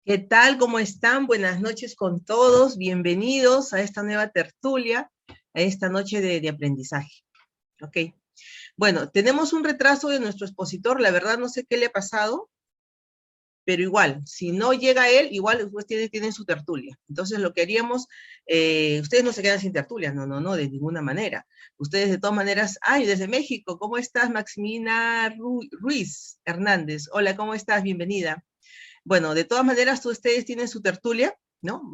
¿Qué tal? ¿Cómo están? Buenas noches con todos. Bienvenidos a esta nueva tertulia, a esta noche de aprendizaje. Ok. Bueno, tenemos un retraso de nuestro expositor. La verdad no sé qué le ha pasado, pero igual, si no llega él, igual ustedes tienen su tertulia. Entonces lo que haríamos, ustedes no se quedan sin tertulia, no, de ninguna manera. Ustedes de todas maneras, desde México, ¿cómo estás, Maximina Ruiz Hernández? Hola, ¿cómo estás? Bienvenida. Bueno, de todas maneras, ustedes tienen su tertulia, ¿no?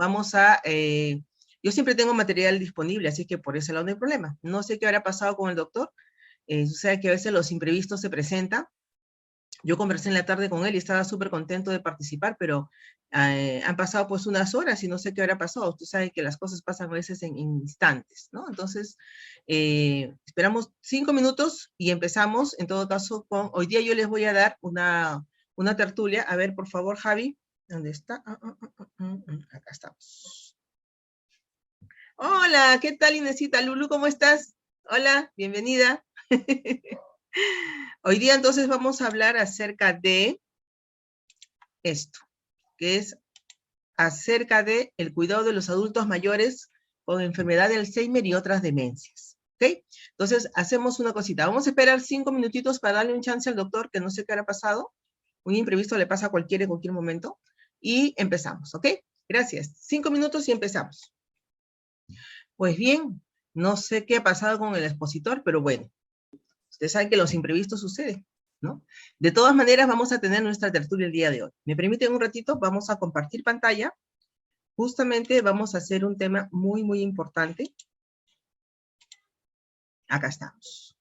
Yo siempre tengo material disponible, así que por ese lado no hay problema. No sé qué habrá pasado con el doctor. O sea que a veces los imprevistos se presentan. Yo conversé en la tarde con él y estaba súper contento de participar, pero han pasado pues unas horas y no sé qué habrá pasado. Usted sabe que las cosas pasan a veces en instantes, ¿no? Entonces, esperamos 5 minutos y empezamos, en todo caso, hoy día yo les voy a dar una tertulia. A ver, por favor, Javi, ¿dónde está? Acá estamos. Hola, ¿qué tal, Inesita? Lulu, ¿cómo estás? Hola, bienvenida. Hoy día entonces vamos a hablar acerca de esto, que es acerca de el cuidado de los adultos mayores con enfermedad de Alzheimer y otras demencias. ¿Ok? Entonces, hacemos una cosita. Vamos a esperar 5 minutitos para darle un chance al doctor, que no sé qué habrá pasado. Un imprevisto le pasa a cualquiera en cualquier momento. Y empezamos, ¿ok? Gracias. 5 minutos y empezamos. Pues bien, no sé qué ha pasado con el expositor, pero bueno, usted sabe que los imprevistos suceden, ¿no? De todas maneras, vamos a tener nuestra tertulia el día de hoy. ¿Me permiten un ratito? Vamos a compartir pantalla. Justamente vamos a hacer un tema muy, muy importante. Acá estamos.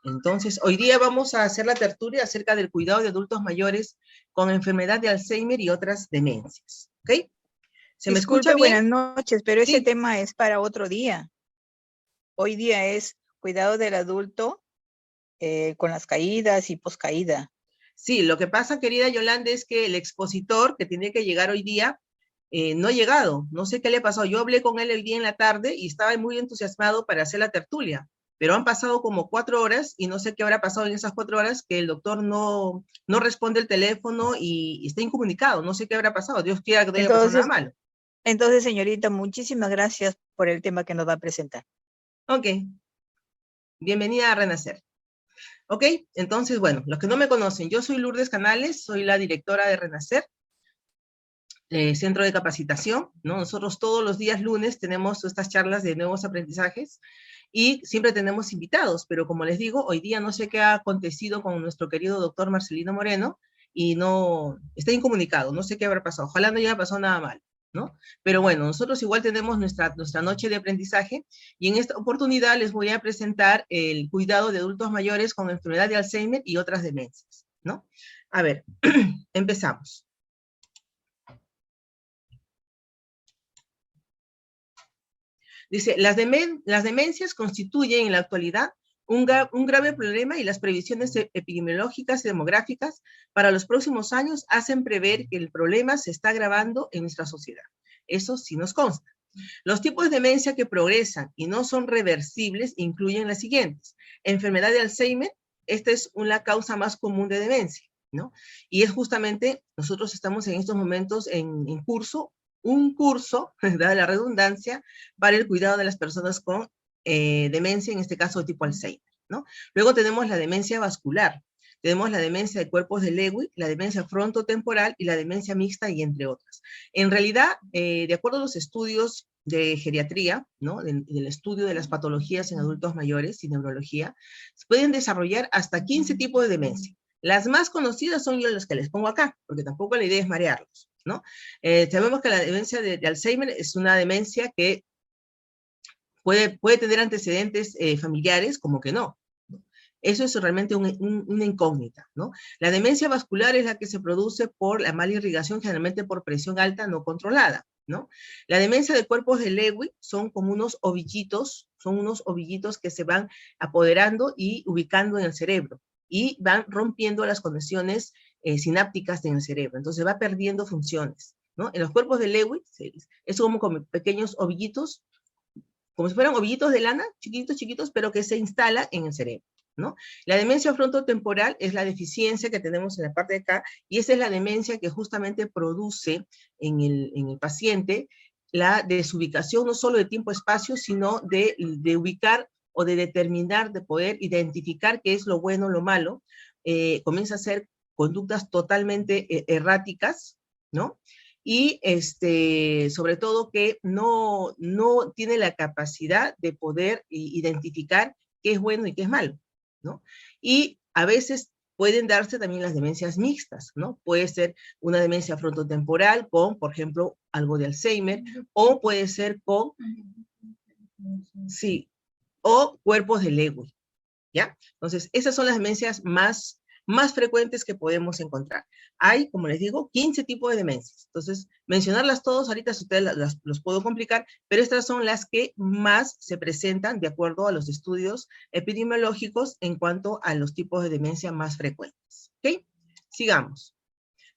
Entonces, hoy día vamos a hacer la tertulia acerca del cuidado de adultos mayores con enfermedad de Alzheimer y otras demencias. ¿Ok? ¿Se me escucha bien? Buenas noches, pero ese Sí. tema es para otro día. Hoy día es cuidado del adulto con las caídas y poscaída. Sí, lo que pasa, querida Yolanda, es que el expositor que tiene que llegar hoy día no ha llegado. No sé qué le ha pasado. Yo hablé con él el día en la tarde y estaba muy entusiasmado para hacer la tertulia, pero han pasado como 4 horas y no sé qué habrá pasado en esas 4 horas que el doctor no responde el teléfono y está incomunicado. No sé qué habrá pasado. Dios quiera que no haya pasado nada malo. Entonces, señorita, muchísimas gracias por el tema que nos va a presentar. Ok. Bienvenida a Renacer. Ok, entonces, bueno, los que no me conocen, yo soy Lourdes Canales, soy la directora de Renacer, centro de capacitación, ¿no? Nosotros todos los días lunes tenemos estas charlas de nuevos aprendizajes y siempre tenemos invitados, pero como les digo, hoy día no sé qué ha acontecido con nuestro querido doctor Marcelino Moreno y no, está incomunicado, no sé qué habrá pasado, ojalá no haya pasado nada mal, ¿no? Pero bueno, nosotros igual tenemos nuestra noche de aprendizaje y en esta oportunidad les voy a presentar el cuidado de adultos mayores con enfermedad de Alzheimer y otras demencias, ¿no? A ver, empezamos. Dice, las demencias constituyen en la actualidad un grave problema y las previsiones epidemiológicas y demográficas para los próximos años hacen prever que el problema se está agravando en nuestra sociedad. Eso sí nos consta. Los tipos de demencia que progresan y no son reversibles incluyen las siguientes. Enfermedad de Alzheimer, esta es la causa más común de demencia, ¿no? Y es justamente, nosotros estamos en estos momentos en curso, un curso, dada la redundancia, para el cuidado de las personas con demencia, en este caso de tipo Alzheimer, ¿no? Luego tenemos la demencia vascular, tenemos la demencia de cuerpos de Lewy, la demencia frontotemporal y la demencia mixta, y entre otras. En realidad, de acuerdo a los estudios de geriatría, ¿no? Del estudio de las patologías en adultos mayores y neurología, se pueden desarrollar hasta 15 tipos de demencia. Las más conocidas son las que les pongo acá, porque tampoco la idea es marearlos, ¿no? Sabemos que la demencia de Alzheimer es una demencia que puede tener antecedentes familiares, como que no. Eso es realmente una incógnita, ¿no? La demencia vascular es la que se produce por la mala irrigación, generalmente por presión alta no controlada, ¿no? La demencia de cuerpos de Lewy son como unos ovillitos que se van apoderando y ubicando en el cerebro y van rompiendo las conexiones sinápticas en el cerebro, entonces va perdiendo funciones, ¿no? En los cuerpos de Lewy es como pequeños ovillitos, como si fueran ovillitos de lana, chiquitos, pero que se instala en el cerebro, ¿no? La demencia frontotemporal es la deficiencia que tenemos en la parte de acá, y esa es la demencia que justamente produce en el paciente la desubicación no solo de tiempo-espacio, sino de ubicar o de determinar, de poder identificar qué es lo bueno, lo malo. Comienza a ser conductas totalmente erráticas, ¿no? Y sobre todo que no tiene la capacidad de poder identificar qué es bueno y qué es malo, ¿no? Y a veces pueden darse también las demencias mixtas, ¿no? Puede ser una demencia frontotemporal con, por ejemplo, algo de Alzheimer, o puede ser con, sí, o cuerpos de Lewy, ¿ya? Entonces, esas son las demencias más frecuentes que podemos encontrar. Hay, como les digo, 15 tipos de demencias. Entonces, mencionarlas todos ahorita si ustedes los puedo complicar, pero estas son las que más se presentan de acuerdo a los estudios epidemiológicos en cuanto a los tipos de demencia más frecuentes. ¿Ok? Sigamos.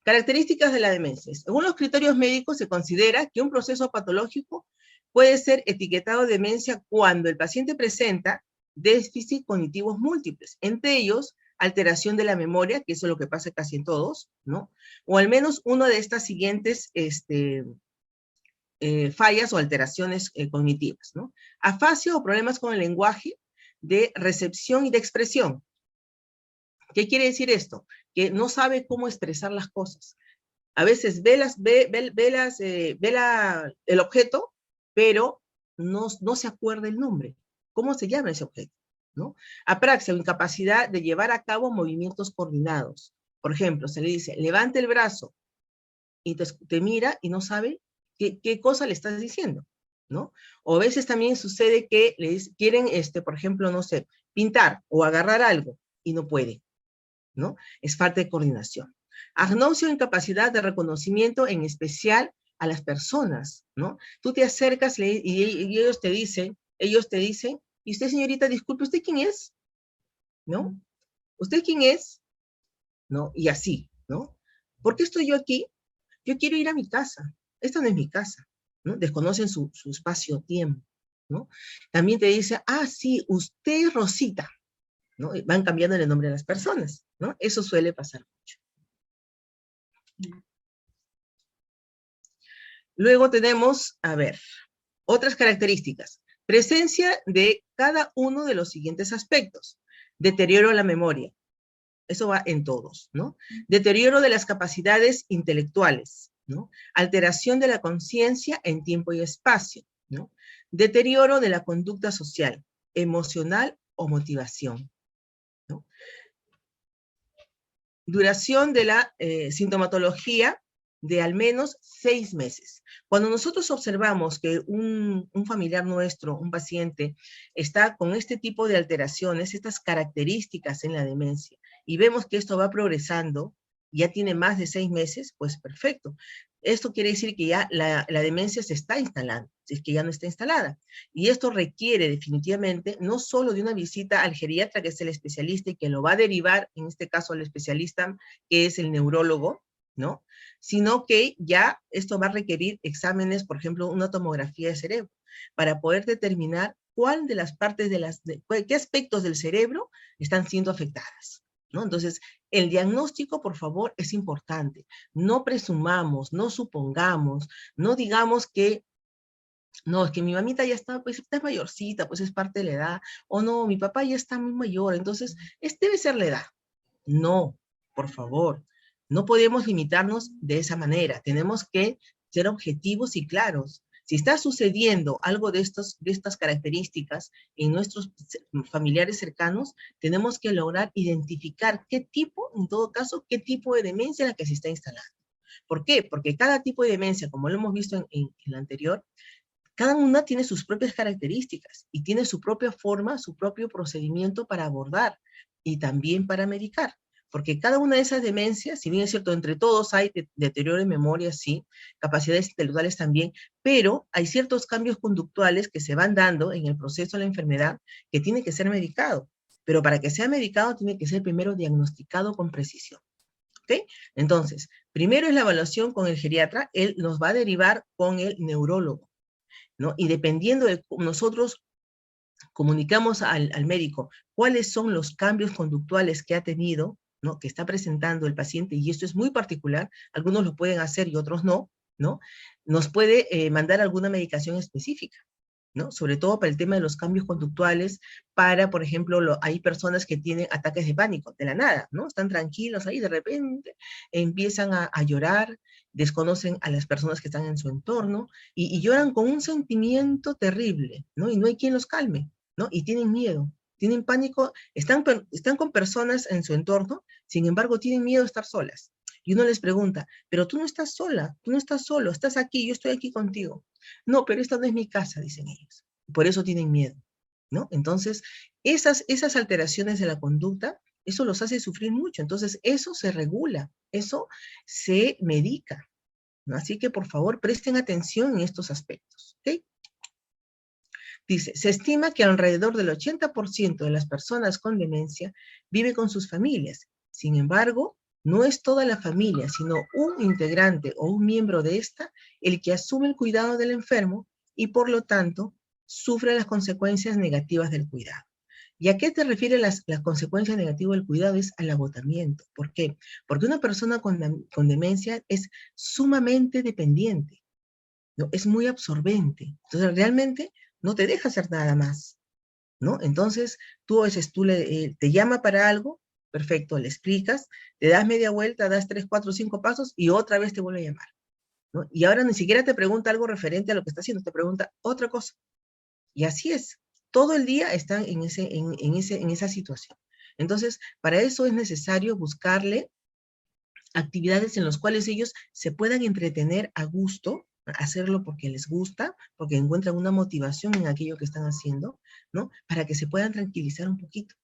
Características de la demencia. Según los criterios médicos, se considera que un proceso patológico puede ser etiquetado de demencia cuando el paciente presenta déficits cognitivos múltiples, entre ellos alteración de la memoria, que eso es lo que pasa casi en todos, ¿no? O al menos una de estas siguientes fallas o alteraciones cognitivas, ¿no? Afasia o problemas con el lenguaje, de recepción y de expresión. ¿Qué quiere decir esto? Que no sabe cómo expresar las cosas. A veces ve el objeto, pero no se acuerda el nombre. ¿Cómo se llama ese objeto? ¿No? Apraxia o incapacidad de llevar a cabo movimientos coordinados. Por ejemplo, se le dice, levante el brazo, y te mira y no sabe qué cosa le estás diciendo, ¿no? O a veces también sucede que quieren, por ejemplo, no sé, pintar o agarrar algo y no puede, ¿no? Es falta de coordinación. Agnosia o incapacidad de reconocimiento, en especial a las personas, ¿no? Tú te acercas y ellos te dicen, y usted, señorita, disculpe, ¿usted quién es? ¿No? ¿Usted quién es? ¿No? Y así, ¿no? ¿Por qué estoy yo aquí? Yo quiero ir a mi casa. Esta no es mi casa, ¿no? Desconocen su espacio-tiempo, ¿no? También te dice, sí, usted es Rosita, ¿no? Y van cambiando el nombre de las personas, ¿no? Eso suele pasar mucho. Luego tenemos, a ver, otras características. Presencia de cada uno de los siguientes aspectos. Deterioro de la memoria. Eso va en todos, ¿no? Deterioro de las capacidades intelectuales, ¿no? Alteración de la conciencia en tiempo y espacio, ¿no? Deterioro de la conducta social, emocional o motivación, ¿no? Duración de la sintomatología de al menos 6 meses. Cuando nosotros observamos que un familiar nuestro, un paciente, está con este tipo de alteraciones, estas características en la demencia, y vemos que esto va progresando, ya tiene más de 6 meses, pues perfecto. Esto quiere decir que ya la demencia se está instalando, si es que ya no está instalada. Y esto requiere definitivamente no solo de una visita al geriatra, que es el especialista y que lo va a derivar, en este caso al especialista, que es el neurólogo, ¿no? Sino que ya esto va a requerir exámenes, por ejemplo, una tomografía de cerebro, para poder determinar cuál de las partes qué aspectos del cerebro están siendo afectadas, ¿no? Entonces, el diagnóstico, por favor, es importante. No presumamos, no supongamos, no digamos que no, es que mi mamita ya está, pues está mayorcita, pues es parte de la edad, o no, mi papá ya está muy mayor, entonces debe ser la edad. No, por favor, no podemos limitarnos de esa manera, tenemos que ser objetivos y claros. Si está sucediendo algo de estas características en nuestros familiares cercanos, tenemos que lograr identificar qué tipo, en todo caso, qué tipo de demencia es la que se está instalando. ¿Por qué? Porque cada tipo de demencia, como lo hemos visto en la anterior, cada una tiene sus propias características y tiene su propia forma, su propio procedimiento para abordar y también para medicar. Porque cada una de esas demencias, si bien es cierto, entre todos hay deterioro de memoria, sí, capacidades intelectuales también, pero hay ciertos cambios conductuales que se van dando en el proceso de la enfermedad que tiene que ser medicado. Pero para que sea medicado tiene que ser primero diagnosticado con precisión. ¿Ok? Entonces, primero es la evaluación con el geriatra, él nos va a derivar con el neurólogo, ¿no? Y dependiendo de nosotros comunicamos al médico cuáles son los cambios conductuales que ha tenido, ¿no? Que está presentando el paciente, y esto es muy particular, algunos lo pueden hacer y otros no, ¿no? Nos puede mandar alguna medicación específica, ¿no? Sobre todo para el tema de los cambios conductuales, para, por ejemplo, hay personas que tienen ataques de pánico, de la nada, ¿no? Están tranquilos ahí, de repente empiezan a llorar, desconocen a las personas que están en su entorno, y lloran con un sentimiento terrible, ¿no? Y no hay quien los calme, ¿no? Y tienen miedo, tienen pánico, están con personas en su entorno, sin embargo, tienen miedo de estar solas. Y uno les pregunta, pero tú no estás sola, tú no estás solo, estás aquí, yo estoy aquí contigo. No, pero esta no es mi casa, dicen ellos. Por eso tienen miedo, ¿no? Entonces, esas alteraciones de la conducta, eso los hace sufrir mucho. Entonces, eso se regula, eso se medica, ¿no? Así que, por favor, presten atención en estos aspectos, ¿ok? Dice, se estima que alrededor del 80% de las personas con demencia vive con sus familias. Sin embargo, no es toda la familia, sino un integrante o un miembro de esta el que asume el cuidado del enfermo y, por lo tanto, sufre las consecuencias negativas del cuidado. ¿Y a qué te refiere las consecuencias negativas del cuidado? Es al agotamiento. ¿Por qué? Porque una persona con demencia es sumamente dependiente, ¿no? Es muy absorbente. Entonces, realmente no te deja hacer nada más, ¿no? Entonces, tú a veces te llama para algo, perfecto, le explicas, te das media vuelta, das 3, 4, 5 pasos y otra vez te vuelve a llamar, ¿no? Y ahora ni siquiera te pregunta algo referente a lo que está haciendo, te pregunta otra cosa. Y así es, todo el día están en esa situación. Entonces, para eso es necesario buscarle actividades en las cuales ellos se puedan entretener a gusto, hacerlo porque les gusta, porque encuentran una motivación en aquello que están haciendo, ¿no? Para que se puedan tranquilizar un poquito,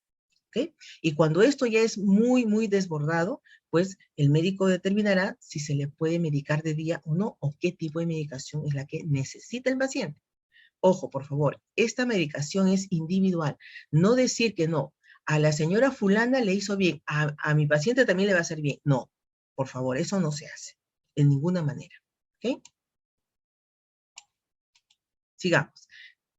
¿ok? Y cuando esto ya es muy, muy desbordado, pues el médico determinará si se le puede medicar de día o no, o qué tipo de medicación es la que necesita el paciente. Ojo, por favor, esta medicación es individual. No decir que no, a la señora fulana le hizo bien, a mi paciente también le va a hacer bien. No, por favor, eso no se hace, en ninguna manera, ¿ok? Sigamos.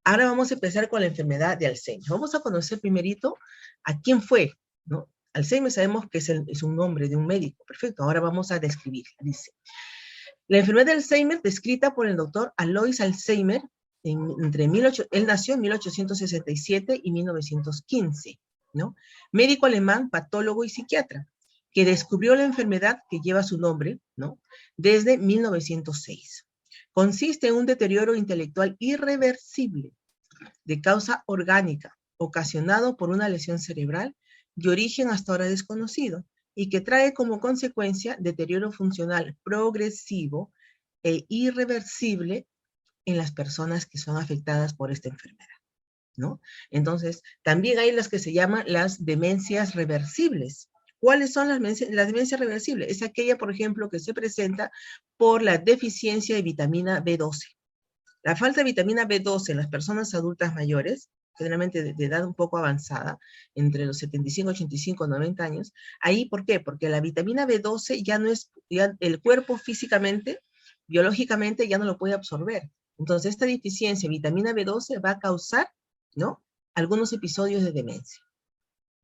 Ahora vamos a empezar con la enfermedad de Alzheimer. Vamos a conocer primerito a quién fue, ¿no? Alzheimer sabemos que es un nombre de un médico. Perfecto, ahora vamos a describirla. Dice, la enfermedad de Alzheimer descrita por el doctor Alois Alzheimer, él nació en 1867 y 1915, ¿no? Médico alemán, patólogo y psiquiatra, que descubrió la enfermedad que lleva su nombre, ¿no? Desde 1906. Consiste en un deterioro intelectual irreversible de causa orgánica, ocasionado por una lesión cerebral de origen hasta ahora desconocido, y que trae como consecuencia deterioro funcional progresivo e irreversible en las personas que son afectadas por esta enfermedad, ¿no? Entonces, también hay las que se llaman las demencias reversibles. ¿Cuáles son las demencias reversibles? Es aquella, por ejemplo, que se presenta por la deficiencia de vitamina B12. La falta de vitamina B12 en las personas adultas mayores, generalmente de edad un poco avanzada, entre los 75, 85, 90 años, ahí, ¿por qué? Porque la vitamina B12 ya no es, ya el cuerpo físicamente, biológicamente ya no lo puede absorber. Entonces, esta deficiencia de vitamina B12 va a causar, ¿no?, algunos episodios de demencia,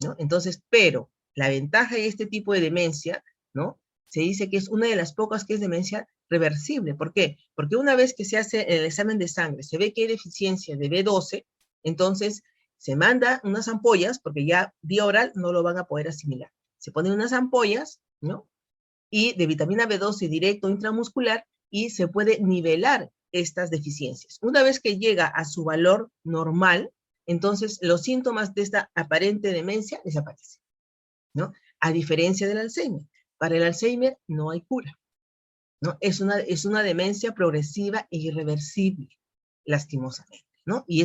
¿no? Entonces, pero la ventaja de este tipo de demencia, ¿no?, se dice que es una de las pocas que es demencia reversible. ¿Por qué? Porque una vez que se hace el examen de sangre, se ve que hay deficiencia de B12, entonces se manda unas ampollas, porque ya vía oral no lo van a poder asimilar. Se ponen unas ampollas, ¿no?, y de vitamina B12 directo intramuscular, y se puede nivelar estas deficiencias. Una vez que llega a su valor normal, entonces los síntomas de esta aparente demencia desaparecen, ¿no? A diferencia del Alzheimer. Para el Alzheimer no hay cura, ¿no? Es una demencia progresiva e irreversible, lastimosamente, ¿no? Y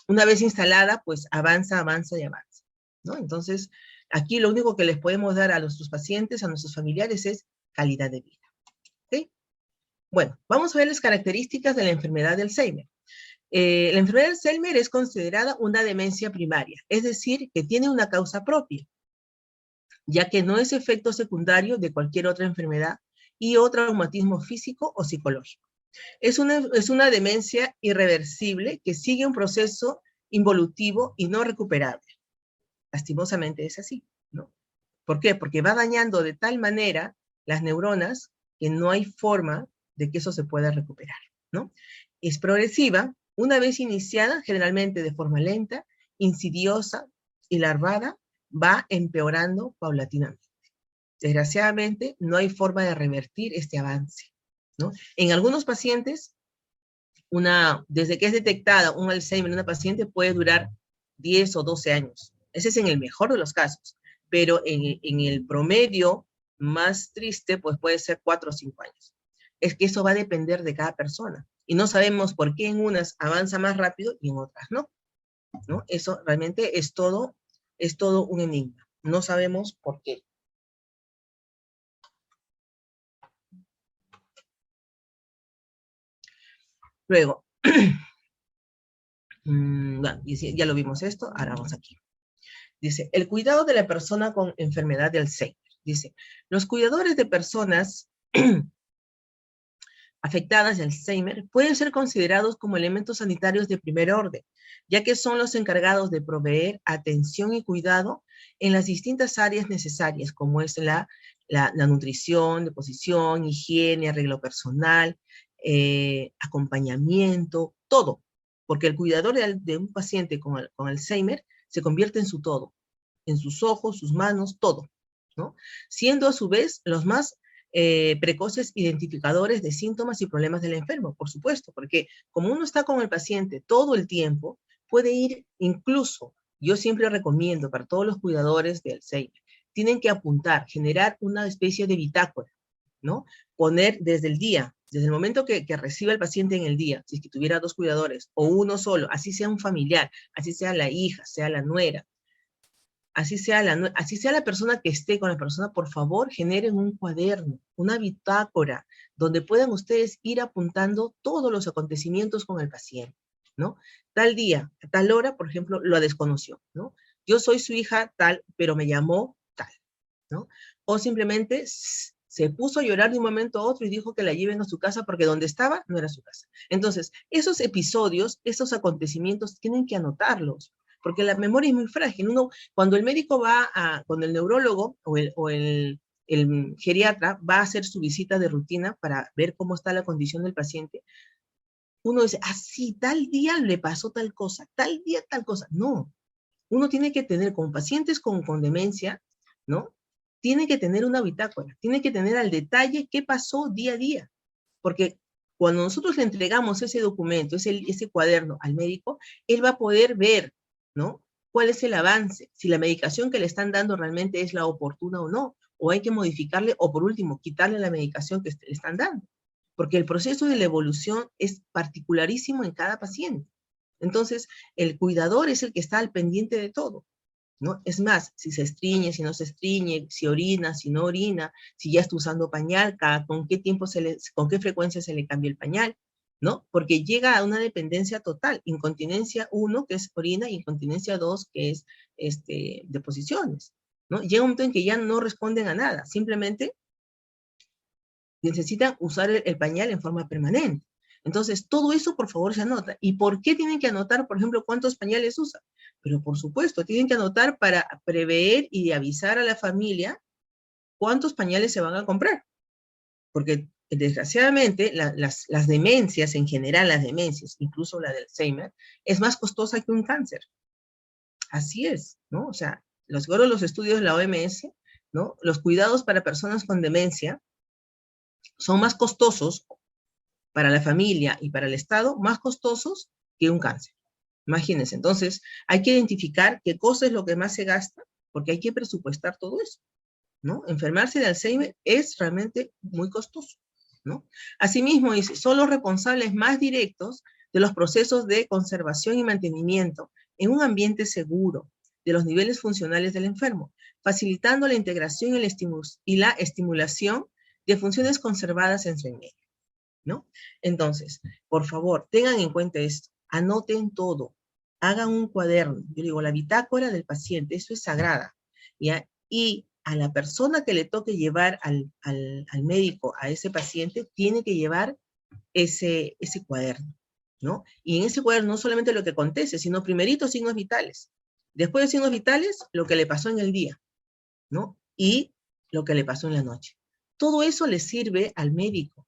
una vez instalada, pues avanza y avanza, ¿no? Entonces, aquí lo único que les podemos dar a nuestros pacientes, a nuestros familiares, es calidad de vida. ¿Sí? Bueno, vamos a ver las características de la enfermedad de Alzheimer. La enfermedad de Alzheimer es considerada una demencia primaria, es decir, que tiene una causa propia, ya que no es efecto secundario de cualquier otra enfermedad y o traumatismo físico o psicológico. Es una demencia irreversible que sigue un proceso involutivo y no recuperable. Lastimosamente es así, ¿no? ¿Por qué? Porque va dañando de tal manera las neuronas que no hay forma de que eso se pueda recuperar, ¿no? Es progresiva, una vez iniciada, generalmente de forma lenta, insidiosa y larvada, va empeorando paulatinamente. Desgraciadamente, no hay forma de revertir este avance, ¿no? En algunos pacientes, desde que es detectada un Alzheimer en una paciente puede durar 10 o 12 años. Ese es en el mejor de los casos, pero en el promedio más triste, pues puede ser 4 o 5 años. Es que eso va a depender de cada persona, y no sabemos por qué en unas avanza más rápido y en otras no, ¿no? Eso realmente es todo un enigma. No sabemos por qué. Luego, bueno, ya lo vimos esto, ahora vamos aquí. Dice, el cuidado de la persona con enfermedad de Alzheimer. Dice, los cuidadores de personas afectadas de Alzheimer pueden ser considerados como elementos sanitarios de primer orden, ya que son los encargados de proveer atención y cuidado en las distintas áreas necesarias, como es la nutrición, deposición, higiene, arreglo personal, acompañamiento, todo. Porque el cuidador de un paciente con Alzheimer se convierte en su todo, en sus ojos, sus manos, todo, ¿no? Siendo a su vez los más precoces identificadores de síntomas y problemas del enfermo, por supuesto, porque como uno está con el paciente todo el tiempo, puede ir incluso, yo siempre recomiendo para todos los cuidadores de Alzheimer, tienen que apuntar, generar una especie de bitácora, ¿no? Poner desde el día, desde el momento que reciba el paciente en el día, si es que tuviera 2 cuidadores o uno solo, así sea un familiar, así sea la hija, sea la nuera, así sea la persona que esté con la persona, por favor, generen un cuaderno, una bitácora, donde puedan ustedes ir apuntando todos los acontecimientos con el paciente, ¿no? Tal día, a tal hora, por ejemplo, lo desconoció, ¿no? Yo soy su hija tal, pero me llamó tal, ¿no? O simplemente se puso a llorar de un momento a otro y dijo que la lleven a su casa porque donde estaba no era su casa. Entonces, esos episodios, esos acontecimientos, tienen que anotarlos, porque la memoria es muy frágil. Cuando el médico cuando el neurólogo el geriatra va a hacer su visita de rutina para ver cómo está la condición del paciente, uno dice, sí, tal día le pasó tal cosa, tal día tal cosa. No, uno tiene que tener, con pacientes con demencia, ¿no? Tiene que tener una bitácora, tiene que tener al detalle qué pasó día a día, porque cuando nosotros le entregamos ese documento, ese cuaderno al médico, él va a poder ver, ¿no? ¿Cuál es el avance? Si la medicación que le están dando realmente es la oportuna o no, o hay que modificarle, o por último, quitarle la medicación que le están dando, porque el proceso de la evolución es particularísimo en cada paciente. Entonces, el cuidador es el que está al pendiente de todo, ¿no? Es más, si se estriñe, si no se estriñe, si orina, si no orina, si ya está usando pañal, con qué tiempo con qué frecuencia se le cambia el pañal, ¿no? Porque llega a una dependencia total, incontinencia 1, que es orina, y incontinencia 2, que es deposiciones, ¿no? Llega un momento en que ya no responden a nada, simplemente necesitan usar el pañal en forma permanente. Entonces, todo eso, por favor, se anota. ¿Y por qué tienen que anotar, por ejemplo, cuántos pañales usan? Pero, por supuesto, tienen que anotar para prever y avisar a la familia cuántos pañales se van a comprar. Porque, desgraciadamente, las demencias, en general las demencias, incluso la del Alzheimer, es más costosa que un cáncer. Así es, ¿no? O sea, los estudios de la OMS, ¿no? Los cuidados para personas con demencia son más costosos para la familia y para el Estado, más costosos que un cáncer. Imagínense, entonces hay que identificar qué cosa es lo que más se gasta, porque hay que presupuestar todo eso, ¿no? Enfermarse de Alzheimer es realmente muy costoso, ¿no? Asimismo, dice, son los responsables más directos de los procesos de conservación y mantenimiento en un ambiente seguro de los niveles funcionales del enfermo, facilitando la integración y la estimulación de funciones conservadas en su medio, ¿no? Entonces, por favor, tengan en cuenta esto, anoten todo, hagan un cuaderno, yo digo, la bitácora del paciente, eso es sagrada, ¿ya? Y a la persona que le toque llevar al médico a ese paciente, tiene que llevar ese cuaderno, ¿no? Y en ese cuaderno no solamente lo que acontece, sino primerito signos vitales. Después de signos vitales, lo que le pasó en el día, ¿no? Y lo que le pasó en la noche. Todo eso le sirve al médico,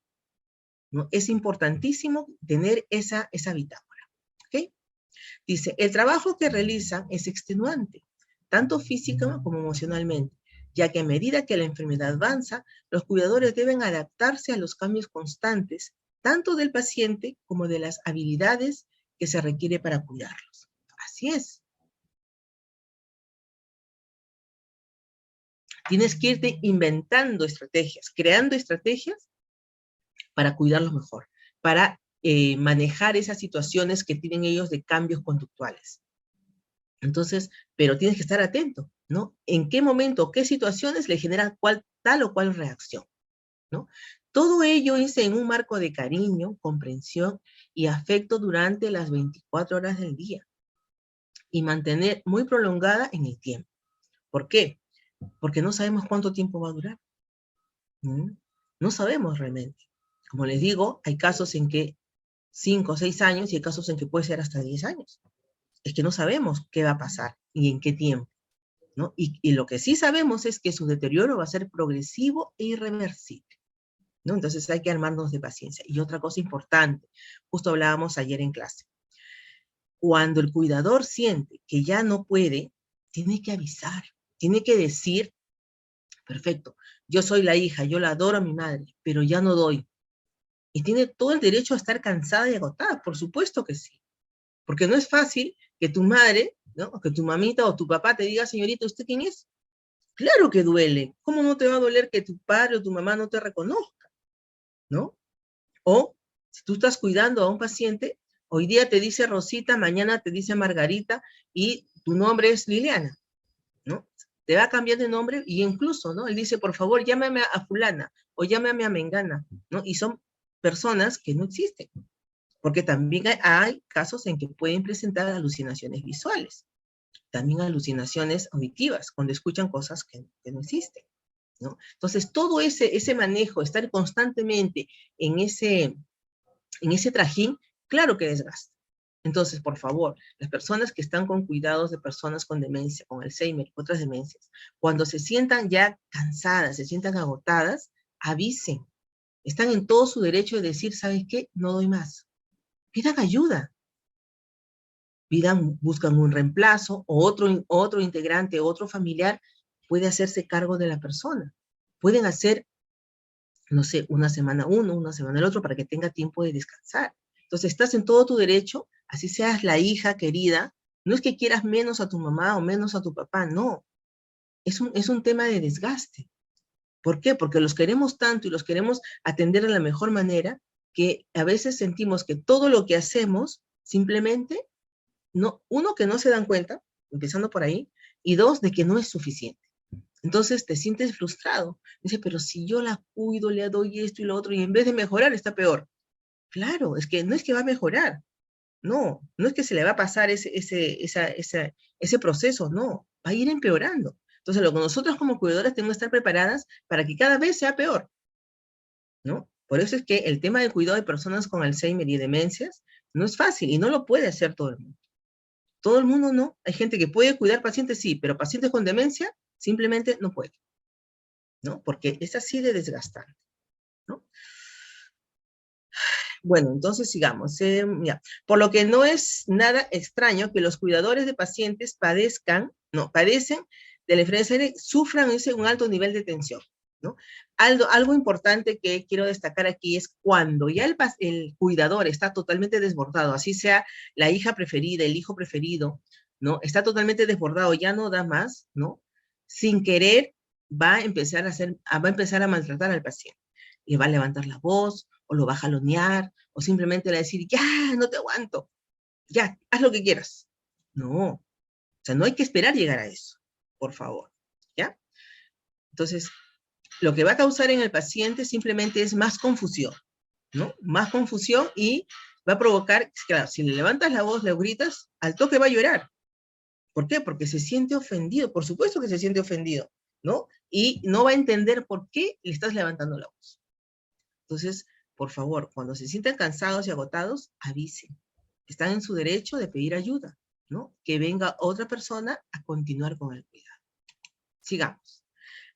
¿no? Es importantísimo tener esa bitácora, ¿ok? Dice, el trabajo que realizan es extenuante, tanto física como emocionalmente, ya que a medida que la enfermedad avanza, los cuidadores deben adaptarse a los cambios constantes, tanto del paciente como de las habilidades que se requiere para cuidarlos. Así es. Tienes que irte inventando estrategias, creando estrategias para cuidarlos mejor, para manejar esas situaciones que tienen ellos de cambios conductuales. Entonces, pero tienes que estar atento, ¿no? En qué momento, qué situaciones le generan tal o cual reacción, ¿no? Todo ello es en un marco de cariño, comprensión y afecto durante las 24 horas del día y mantener muy prolongada en el tiempo. ¿Por qué? Porque no sabemos cuánto tiempo va a durar. No sabemos realmente. Como les digo, hay casos en que 5 o 6 años y hay casos en que puede ser hasta 10 años. Es que no sabemos qué va a pasar y en qué tiempo, ¿no? Y lo que sí sabemos es que su deterioro va a ser progresivo e irreversible, ¿no? Entonces hay que armarnos de paciencia. Y otra cosa importante, justo hablábamos ayer en clase, cuando el cuidador siente que ya no puede, tiene que avisar, tiene que decir, perfecto, yo soy la hija, yo la adoro a mi madre, pero ya no doy. Y tiene todo el derecho a estar cansada y agotada, por supuesto que sí. Porque no es fácil que tu madre, ¿no? O que tu mamita o tu papá te diga, señorita, ¿usted quién es? Claro que duele. ¿Cómo no te va a doler que tu padre o tu mamá no te reconozca? ¿No? O si tú estás cuidando a un paciente, hoy día te dice Rosita, mañana te dice Margarita y tu nombre es Liliana, ¿no? Te va a cambiar de nombre y incluso, ¿no? Él dice, por favor, llámame a fulana o llámame a mengana, ¿no? Y son personas que no existen. Porque también hay casos en que pueden presentar alucinaciones visuales, también alucinaciones auditivas, cuando escuchan cosas que no existen, ¿no? Entonces, todo ese manejo, estar constantemente en ese trajín, claro que desgasta. Entonces, por favor, las personas que están con cuidados de personas con demencia, con Alzheimer y otras demencias, cuando se sientan ya cansadas, se sientan agotadas, avisen. Están en todo su derecho de decir, ¿sabes qué? No doy más. Pidan ayuda, buscan un reemplazo o otro integrante, otro familiar puede hacerse cargo de la persona. Pueden hacer, no sé, una semana uno, una semana el otro para que tenga tiempo de descansar. Entonces estás en todo tu derecho, así seas la hija querida, no es que quieras menos a tu mamá o menos a tu papá, no. Es un tema de desgaste. ¿Por qué? Porque los queremos tanto y los queremos atender de la mejor manera que a veces sentimos que todo lo que hacemos simplemente no, uno, que no se dan cuenta, empezando por ahí, y dos, de que no es suficiente. Entonces te sientes frustrado. Dice, pero si yo la cuido, le doy esto y lo otro, y en vez de mejorar, está peor. Claro, es que no es que va a mejorar. No, no es que se le va a pasar ese proceso, no, va a ir empeorando. Entonces, lo que nosotros como cuidadoras tenemos que estar preparadas para que cada vez sea peor, ¿no? Por eso es que el tema del cuidado de personas con Alzheimer y demencias no es fácil y no lo puede hacer todo el mundo. Todo el mundo no. Hay gente que puede cuidar pacientes, sí, pero pacientes con demencia simplemente no puede, ¿no? Porque es así de desgastante, ¿no? Bueno, entonces sigamos. Ya. Por lo que no es nada extraño que los cuidadores de pacientes padecen de la enfermedad de Alzheimer, sufran un alto nivel de tensión, ¿no? Algo importante que quiero destacar aquí es cuando ya el cuidador está totalmente desbordado, así sea la hija preferida, el hijo preferido, ¿no? Está totalmente desbordado, ya no da más, ¿no? Sin querer va a empezar a maltratar al paciente. Le va a levantar la voz, o lo va a jalonear, o simplemente le va a decir, ya, no te aguanto, ya, haz lo que quieras. No, o sea, no hay que esperar llegar a eso, por favor, ¿ya? Entonces, lo que va a causar en el paciente simplemente es más confusión, ¿no? Más confusión y va a provocar, claro, si le levantas la voz, le gritas, al toque va a llorar. ¿Por qué? Porque se siente ofendido, por supuesto que se siente ofendido, ¿no? Y no va a entender por qué le estás levantando la voz. Entonces, por favor, cuando se sientan cansados y agotados, avisen. Están en su derecho de pedir ayuda, ¿no? Que venga otra persona a continuar con el cuidado. Sigamos.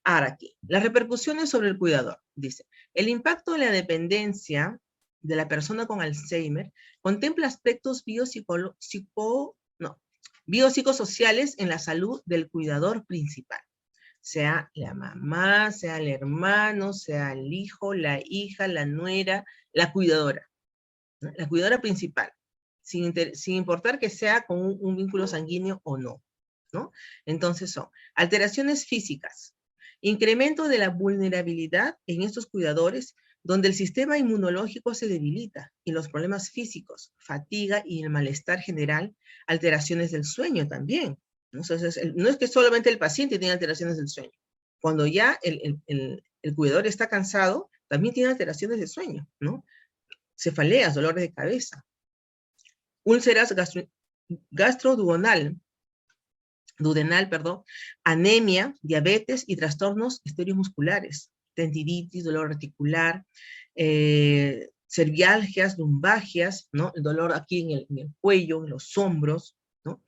Ahora aquí, las repercusiones sobre el cuidador. Dice, el impacto de la dependencia de la persona con Alzheimer contempla aspectos biopsicosociales en la salud del cuidador principal. Sea la mamá, sea el hermano, sea el hijo, la hija, la nuera, la cuidadora, ¿no? La cuidadora principal, sin importar que sea con un vínculo sanguíneo o no, ¿no? Entonces son alteraciones físicas, incremento de la vulnerabilidad en estos cuidadores, donde el sistema inmunológico se debilita, y los problemas físicos, fatiga y el malestar general, alteraciones del sueño también. Entonces, no es que solamente el paciente tiene alteraciones del sueño. Cuando ya el cuidador está cansado, también tiene alteraciones de sueño, ¿no? Cefaleas, dolores de cabeza, úlceras gastroduodenal, anemia, diabetes y trastornos estereomusculares, tendinitis, dolor articular, cervialgias, lumbalgias, ¿no? El dolor aquí en el cuello, en los hombros, ¿no?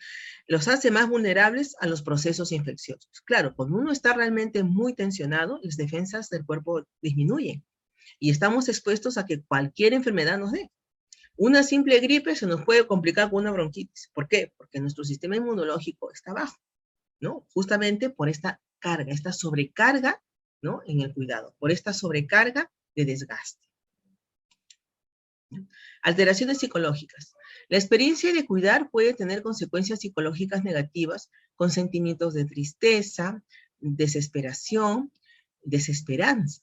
Los hace más vulnerables a los procesos infecciosos. Claro, cuando uno está realmente muy tensionado, las defensas del cuerpo disminuyen y estamos expuestos a que cualquier enfermedad nos dé. Una simple gripe se nos puede complicar con una bronquitis. ¿Por qué? Porque nuestro sistema inmunológico está bajo, ¿no? Justamente por esta carga, esta sobrecarga, ¿no? En el cuidado, por esta sobrecarga de desgaste. Alteraciones psicológicas. La experiencia de cuidar puede tener consecuencias psicológicas negativas con sentimientos de tristeza, desesperación, desesperanza,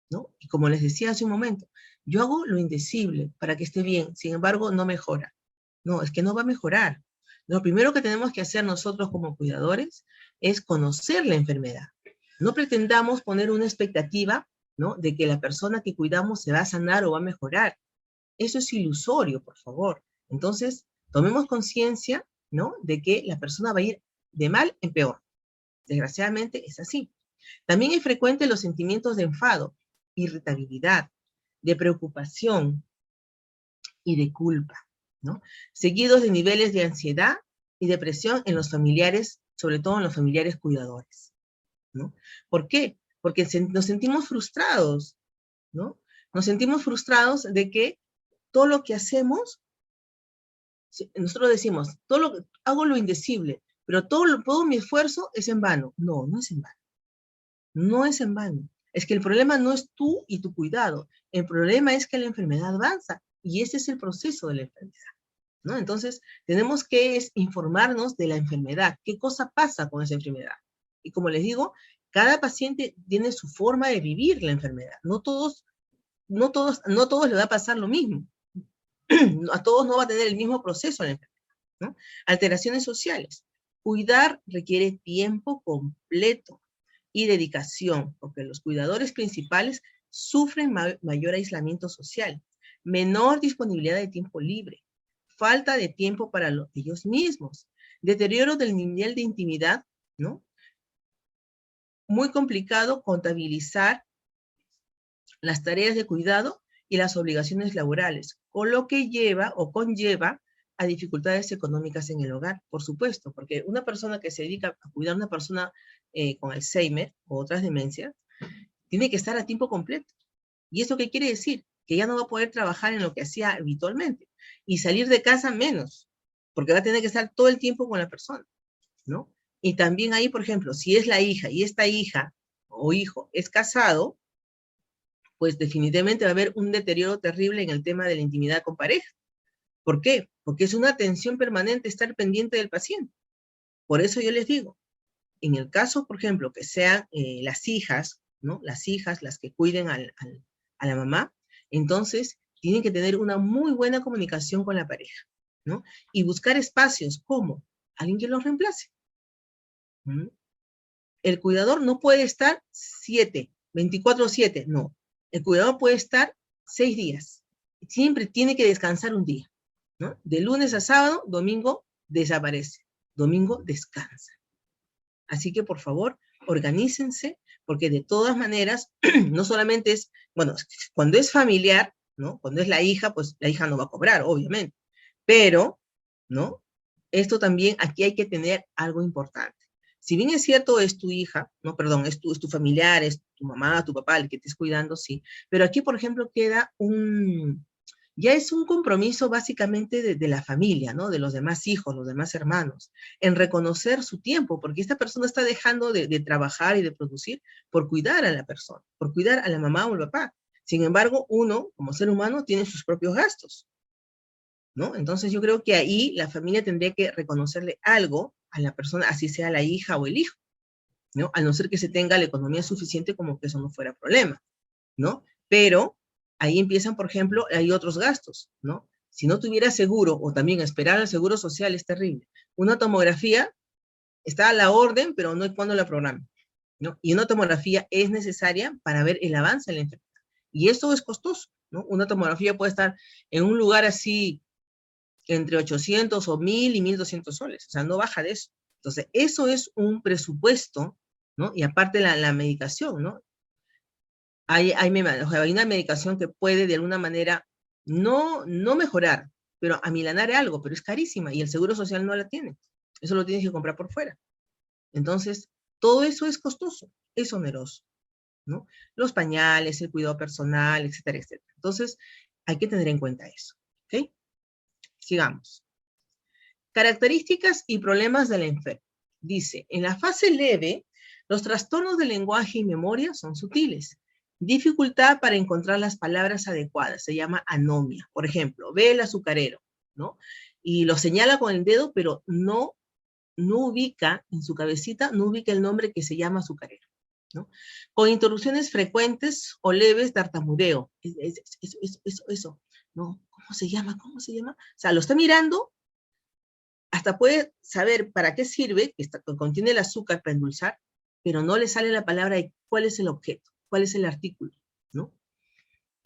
¿no? Y como les decía hace un momento, yo hago lo indecible para que esté bien, sin embargo no mejora. No, es que no va a mejorar. Lo primero que tenemos que hacer nosotros como cuidadores es conocer la enfermedad. No pretendamos poner una expectativa, ¿no? De que la persona que cuidamos se va a sanar o va a mejorar. Eso es ilusorio, por favor. Entonces, tomemos conciencia, ¿no? De que la persona va a ir de mal en peor. Desgraciadamente es así. También es frecuente los sentimientos de enfado, irritabilidad, de preocupación y de culpa, ¿no? Seguidos de niveles de ansiedad y depresión en los familiares, sobre todo en los familiares cuidadores, ¿no? ¿Por qué? Porque nos sentimos frustrados, ¿no? Nos sentimos frustrados de que todo lo que hacemos, nosotros decimos, hago lo indecible, pero todo mi esfuerzo es en vano. No, no es en vano. No es en vano. Es que el problema no es tú y tu cuidado. El problema es que la enfermedad avanza y ese es el proceso de la enfermedad, ¿no? Entonces, tenemos que informarnos de la enfermedad. ¿Qué cosa pasa con esa enfermedad? Y como les digo, cada paciente tiene su forma de vivir la enfermedad. No todos les va a pasar lo mismo. A todos no va a tener el mismo proceso la enfermedad, ¿no? Alteraciones sociales. Cuidar requiere tiempo completo y dedicación, porque los cuidadores principales sufren mayor aislamiento social, menor disponibilidad de tiempo libre, falta de tiempo para ellos mismos, deterioro del nivel de intimidad, ¿no? Muy complicado contabilizar las tareas de cuidado y las obligaciones laborales, con lo que lleva o conlleva a dificultades económicas en el hogar, por supuesto, porque una persona que se dedica a cuidar a una persona con Alzheimer o otras demencias, tiene que estar a tiempo completo. ¿Y eso qué quiere decir? Que ya no va a poder trabajar en lo que hacía habitualmente y salir de casa menos, porque va a tener que estar todo el tiempo con la persona, ¿no? Y también ahí, por ejemplo, si es la hija y esta hija o hijo es casado, pues definitivamente va a haber un deterioro terrible en el tema de la intimidad con pareja. ¿Por qué? Porque es una tensión permanente estar pendiente del paciente. Por eso yo les digo, en el caso, por ejemplo, que sean las hijas, ¿no? Las hijas, las que cuiden a la mamá, entonces tienen que tener una muy buena comunicación con la pareja, ¿no? Y buscar espacios como alguien que los reemplace. ¿Mm? El cuidador no puede estar 24/7, no. El cuidador puede estar 6 días. Siempre tiene que descansar un día, ¿no? De lunes a sábado, domingo desaparece. Domingo descansa. Así que, por favor, organícense, porque de todas maneras, no solamente es, bueno, cuando es familiar, ¿no? Cuando es la hija, pues la hija no va a cobrar, obviamente. Pero, ¿no? Esto también, aquí hay que tener algo importante. Si bien es cierto, es tu hija, no, perdón, es tu familiar, es tu mamá, tu papá, el que te estés cuidando, sí. Pero aquí, por ejemplo, queda ya es un compromiso básicamente de la familia, ¿no? De los demás hijos, los demás hermanos, en reconocer su tiempo, porque esta persona está dejando de trabajar y de producir por cuidar a la persona, por cuidar a la mamá o el papá. Sin embargo, uno, como ser humano, tiene sus propios gastos, ¿no? Entonces yo creo que ahí la familia tendría que reconocerle algo a la persona, así sea la hija o el hijo, ¿no? A no ser que se tenga la economía suficiente como que eso no fuera problema, ¿no? Pero ahí empiezan, por ejemplo, hay otros gastos, ¿no? Si no tuviera seguro, o también esperar al seguro social es terrible. Una tomografía está a la orden, pero no hay cuando la programa, ¿no? Y una tomografía es necesaria para ver el avance de la enfermedad. Y eso es costoso, ¿no? Una tomografía puede estar en un lugar así entre 800 o 1000 y 1200 soles, o sea, no baja de eso. Entonces, eso es un presupuesto, ¿no? Y aparte la medicación, ¿no? Hay una medicación que puede de alguna manera no mejorar, pero amilanar algo, pero es carísima y el Seguro Social no la tiene. Eso lo tienes que comprar por fuera. Entonces, todo eso es costoso, es oneroso, ¿no? Los pañales, el cuidado personal, etcétera, etcétera. Entonces, hay que tener en cuenta eso, ¿ok? Sigamos. Características y problemas del enfermo. Dice, en la fase leve, los trastornos del lenguaje y memoria son sutiles. Dificultad para encontrar las palabras adecuadas, se llama anomia. Por ejemplo, ve el azucarero, ¿no? Y lo señala con el dedo, pero no ubica en su cabecita, no ubica el nombre que se llama azucarero, ¿no? Con interrupciones frecuentes o leves, tartamudeo. Eso, ¿no? ¿Cómo se llama? ¿Cómo se llama? O sea, lo está mirando, hasta puede saber para qué sirve, que contiene el azúcar para endulzar, pero no le sale la palabra de cuál es el objeto, cuál es el artículo, ¿no?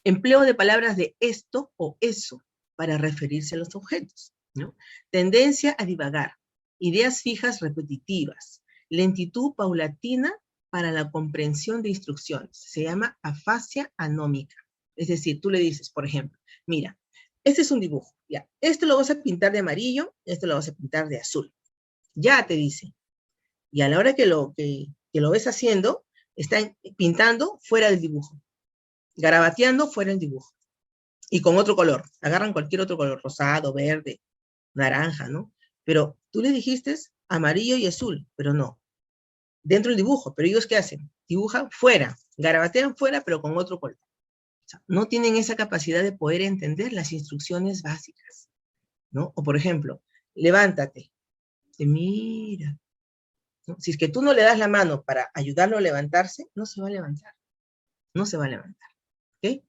Empleo de palabras de esto o eso para referirse a los objetos, ¿no? Tendencia a divagar, ideas fijas repetitivas, lentitud paulatina para la comprensión de instrucciones. Se llama afasia anómica. Es decir, tú le dices, por ejemplo, mira, este es un dibujo, ya. Este lo vas a pintar de amarillo, este lo vas a pintar de azul. Ya te dice. Y a la hora que lo ves haciendo, está pintando fuera del dibujo, garabateando fuera del dibujo. Y con otro color. Agarran cualquier otro color, rosado, verde, naranja, ¿no? Pero tú le dijiste amarillo y azul, pero no. Dentro del dibujo, pero ellos ¿qué hacen? Dibujan fuera, garabatean fuera, pero con otro color. O sea, no tienen esa capacidad de poder entender las instrucciones básicas, ¿no? O por ejemplo, levántate, mira, ¿no? Si es que tú no le das la mano para ayudarlo a levantarse, no se va a levantar, no se va a levantar, ¿ok?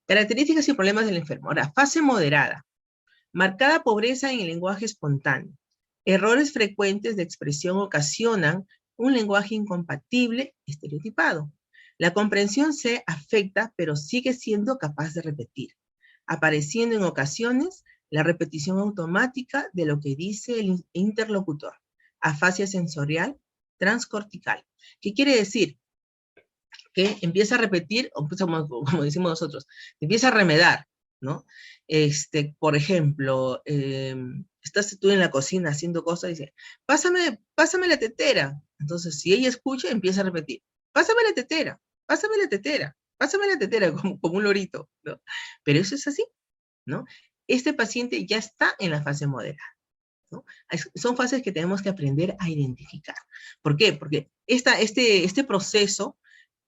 Características y problemas del enfermo. Ahora, fase moderada, marcada pobreza en el lenguaje espontáneo. Errores frecuentes de expresión ocasionan un lenguaje incompatible, estereotipado. La comprensión se afecta, pero sigue siendo capaz de repetir, apareciendo en ocasiones la repetición automática de lo que dice el interlocutor. Afasia sensorial transcortical. ¿Qué quiere decir? Que empieza a repetir, o pues, como decimos nosotros, empieza a remedar, ¿no? Por ejemplo, estás tú en la cocina haciendo cosas y dice, pásame la tetera. Entonces, si ella escucha, empieza a repetir, pásame la tetera, pásame la tetera, pásame la tetera, como un lorito, ¿no? Pero eso es así, ¿no? Este paciente ya está en la fase moderada, ¿no? Son fases que tenemos que aprender a identificar. ¿Por qué? Porque este proceso,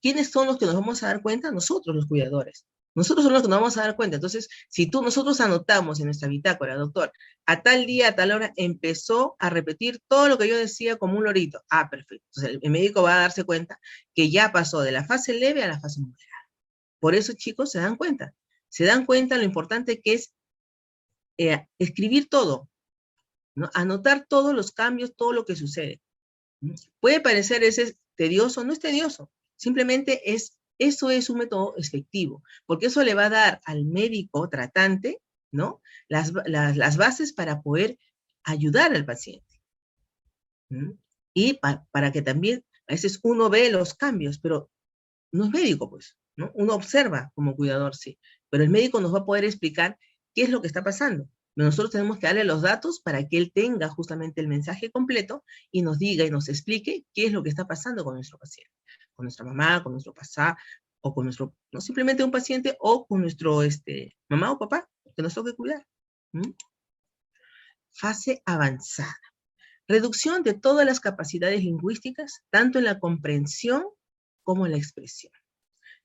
¿quiénes son los que nos vamos a dar cuenta? Nosotros, los cuidadores. Nosotros somos los que nos vamos a dar cuenta. Entonces, si nosotros anotamos en nuestra bitácora, doctor, a tal día, a tal hora, empezó a repetir todo lo que yo decía como un lorito. Ah, perfecto. Entonces, el médico va a darse cuenta que ya pasó de la fase leve a la fase moderada. Por eso, chicos, se dan cuenta. Se dan cuenta lo importante que es escribir todo, ¿no? Anotar todos los cambios, todo lo que sucede. Puede parecer ese tedioso, no es tedioso. Simplemente eso es un método efectivo, porque eso le va a dar al médico tratante, ¿no? Las bases para poder ayudar al paciente. ¿Mm? Y para que también, a veces uno ve los cambios, pero no es médico, pues, ¿no? Uno observa como cuidador, sí, pero el médico nos va a poder explicar qué es lo que está pasando. Nosotros tenemos que darle los datos para que él tenga justamente el mensaje completo y nos diga y nos explique qué es lo que está pasando con nuestro paciente, con nuestra mamá, con nuestro papá, o con nuestro, no simplemente un paciente, o con nuestro mamá o papá, que nos toque cuidar. ¿Mm? Fase avanzada. Reducción de todas las capacidades lingüísticas, tanto en la comprensión como en la expresión.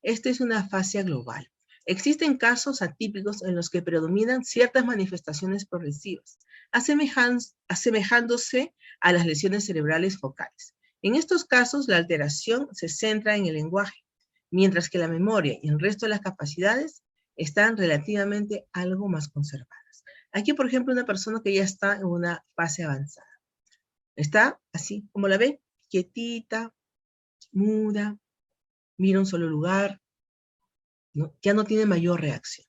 Esta es una fase global. Existen casos atípicos en los que predominan ciertas manifestaciones progresivas, asemejándose a las lesiones cerebrales focales. En estos casos, la alteración se centra en el lenguaje, mientras que la memoria y el resto de las capacidades están relativamente algo más conservadas. Aquí, por ejemplo, una persona que ya está en una fase avanzada. Está así, como la ve, quietita, muda, mira un solo lugar, ¿no? Ya no tiene mayor reacción.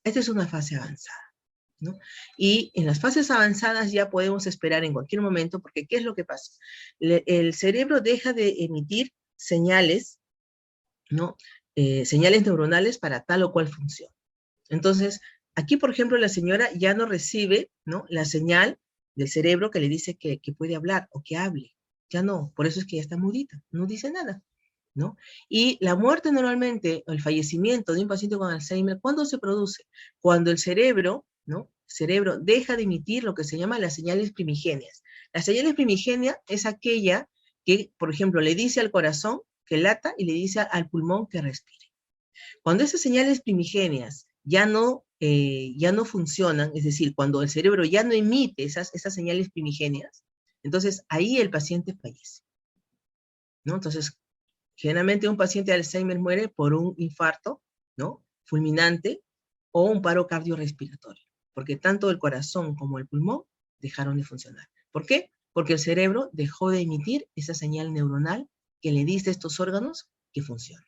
Esta es una fase avanzada, ¿no? Y en las fases avanzadas ya podemos esperar en cualquier momento, porque ¿qué es lo que pasa? El cerebro deja de emitir señales, ¿no? Señales neuronales para tal o cual función. Entonces, aquí, por ejemplo, la señora ya no recibe, ¿no?, la señal del cerebro que le dice que puede hablar o que hable. Ya no, por eso es que ya está mudita, no dice nada, ¿no? Y la muerte normalmente, o el fallecimiento de un paciente con Alzheimer, ¿cuándo se produce? Cuando el cerebro, ¿no? El cerebro deja de emitir lo que se llama las señales primigenias. La señales primigenia es aquella que, por ejemplo, le dice al corazón que lata y le dice al pulmón que respire. Cuando esas señales primigenias ya no funcionan, es decir, cuando el cerebro ya no emite esas señales primigenias, entonces ahí el paciente fallece, ¿no? Entonces, generalmente un paciente de Alzheimer muere por un infarto, ¿no?, fulminante, o un paro cardiorrespiratorio, porque tanto el corazón como el pulmón dejaron de funcionar. ¿Por qué? Porque el cerebro dejó de emitir esa señal neuronal que le dice a estos órganos que funcionen,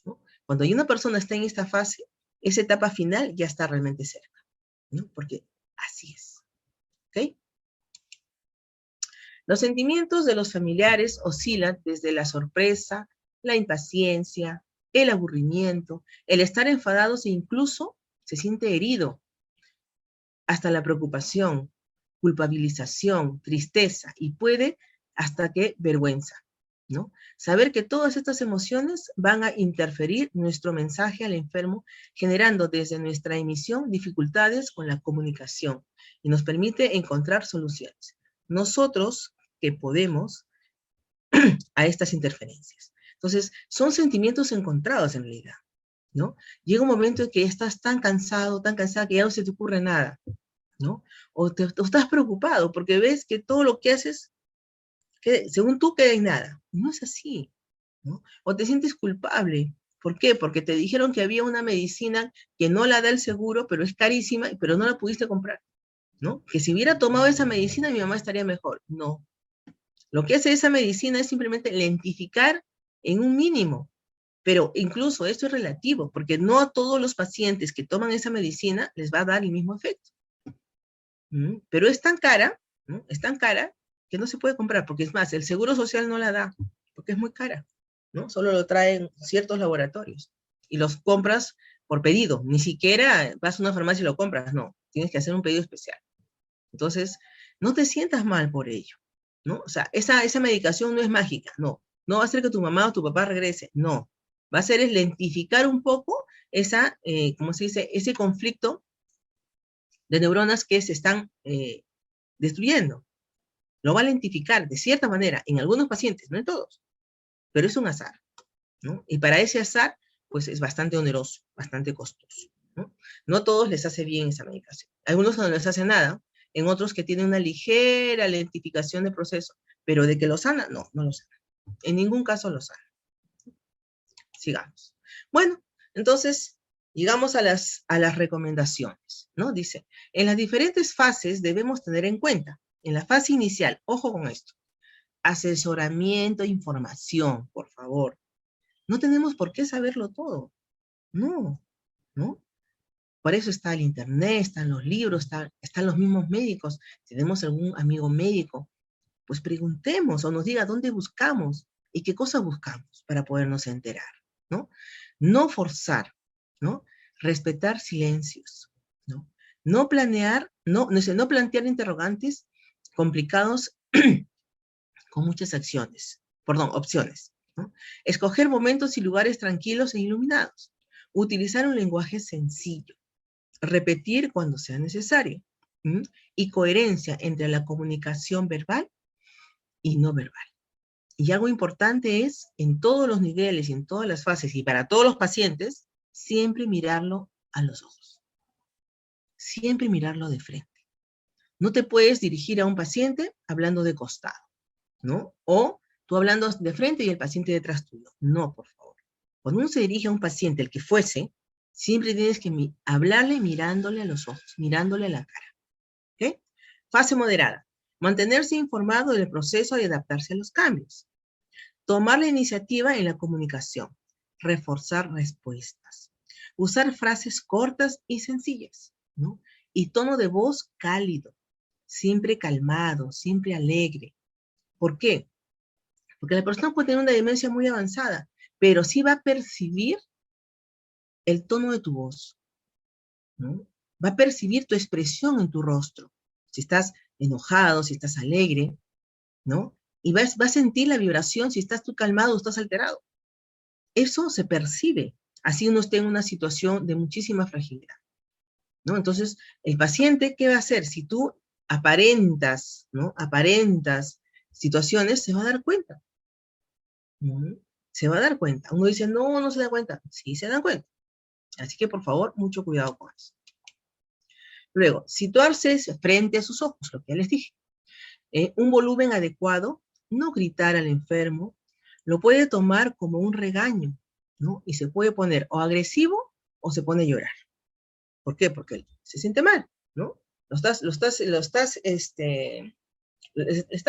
¿no? Cuando hay una persona está en esta fase, esa etapa final ya está realmente cerca, ¿no? Porque así es, ¿ok? Los sentimientos de los familiares oscilan desde la sorpresa, la impaciencia, el aburrimiento, el estar enfadados e incluso se siente herido, hasta la preocupación, culpabilización, tristeza y puede hasta que vergüenza, ¿no? Saber que todas estas emociones van a interferir nuestro mensaje al enfermo, generando desde nuestra emisión dificultades con la comunicación y nos permite encontrar soluciones. Nosotros que podemos a estas interferencias. Entonces, son sentimientos encontrados en realidad, ¿no? Llega un momento en que estás tan cansada, que ya no se te ocurre nada, ¿no? O estás preocupado porque ves que todo lo que haces, según tú, queda en nada. No es así, ¿no? O te sientes culpable. ¿Por qué? Porque te dijeron que había una medicina que no la da el seguro, pero es carísima, pero no la pudiste comprar, ¿no? Que si hubiera tomado esa medicina, mi mamá estaría mejor. No. Lo que hace esa medicina es simplemente lentificar en un mínimo. Pero incluso esto es relativo, porque no a todos los pacientes que toman esa medicina les va a dar el mismo efecto. Pero es tan cara, ¿no?, es tan cara que no se puede comprar, porque es más, el Seguro Social no la da, porque es muy cara, ¿no? Solo lo traen ciertos laboratorios y los compras por pedido, ni siquiera vas a una farmacia y lo compras, no, tienes que hacer un pedido especial. Entonces, no te sientas mal por ello, ¿no? O sea, esa medicación no es mágica, no va a hacer que tu mamá o tu papá regrese, no, va a hacer es lentificar un poco ¿cómo se dice?, ese conflicto de neuronas que se están destruyendo. Lo va a lentificar de cierta manera en algunos pacientes, no en todos, pero es un azar, ¿no? Y para ese azar, pues es bastante oneroso, bastante costoso, ¿no? No a todos les hace bien esa medicación. Algunos no les hace nada, en otros que tienen una ligera lentificación de proceso, pero de que lo sana, no lo sana. En ningún caso lo sana. Sigamos. Bueno, entonces, llegamos a las recomendaciones, ¿no? Dice, en las diferentes fases debemos tener en cuenta, en la fase inicial, ojo con esto, asesoramiento e información, por favor. No tenemos por qué saberlo todo. No. Por eso está el internet, están los libros, están los mismos médicos. Si tenemos algún amigo médico, pues preguntemos o nos diga dónde buscamos y qué cosa buscamos para podernos enterar, ¿no? No forzar, ¿no? Respetar silencios, ¿no? No planear, no plantear interrogantes complicados con muchas opciones, ¿no? Escoger momentos y lugares tranquilos e iluminados. Utilizar un lenguaje sencillo. Repetir cuando sea necesario. ¿Mm? Y coherencia entre la comunicación verbal y no verbal. Y algo importante es, en todos los niveles y en todas las fases y para todos los pacientes, siempre mirarlo a los ojos. Siempre mirarlo de frente. No te puedes dirigir a un paciente hablando de costado, ¿no? O tú hablando de frente y el paciente detrás tuyo. No, por favor. Cuando uno se dirige a un paciente, el que fuese, siempre tienes que hablarle mirándole a los ojos, mirándole a la cara. ¿Ok? Fase moderada. Mantenerse informado del proceso y adaptarse a los cambios. Tomar la iniciativa en la comunicación. Reforzar respuestas. Usar frases cortas y sencillas, ¿no? Y tono de voz cálido. Siempre calmado, siempre alegre. ¿Por qué? Porque la persona puede tener una demencia muy avanzada, pero sí va a percibir el tono de tu voz, ¿no? Va a percibir tu expresión en tu rostro. Si estás enojado, si estás alegre, ¿no? Y va a sentir la vibración si estás tú calmado o estás alterado. Eso se percibe, así uno esté en una situación de muchísima fragilidad, ¿no? Entonces, el paciente, ¿qué va a hacer? Si tú aparentas, ¿no? Aparentas situaciones, se va a dar cuenta. Se va a dar cuenta. Uno dice, no, no se da cuenta. Sí, se dan cuenta. Así que, por favor, mucho cuidado con eso. Luego, situarse frente a sus ojos, lo que ya les dije. Un volumen adecuado, no gritar al enfermo, lo puede tomar como un regaño, ¿no? Y se puede poner o agresivo o se pone a llorar. ¿Por qué? Porque él se siente mal, ¿no? Estás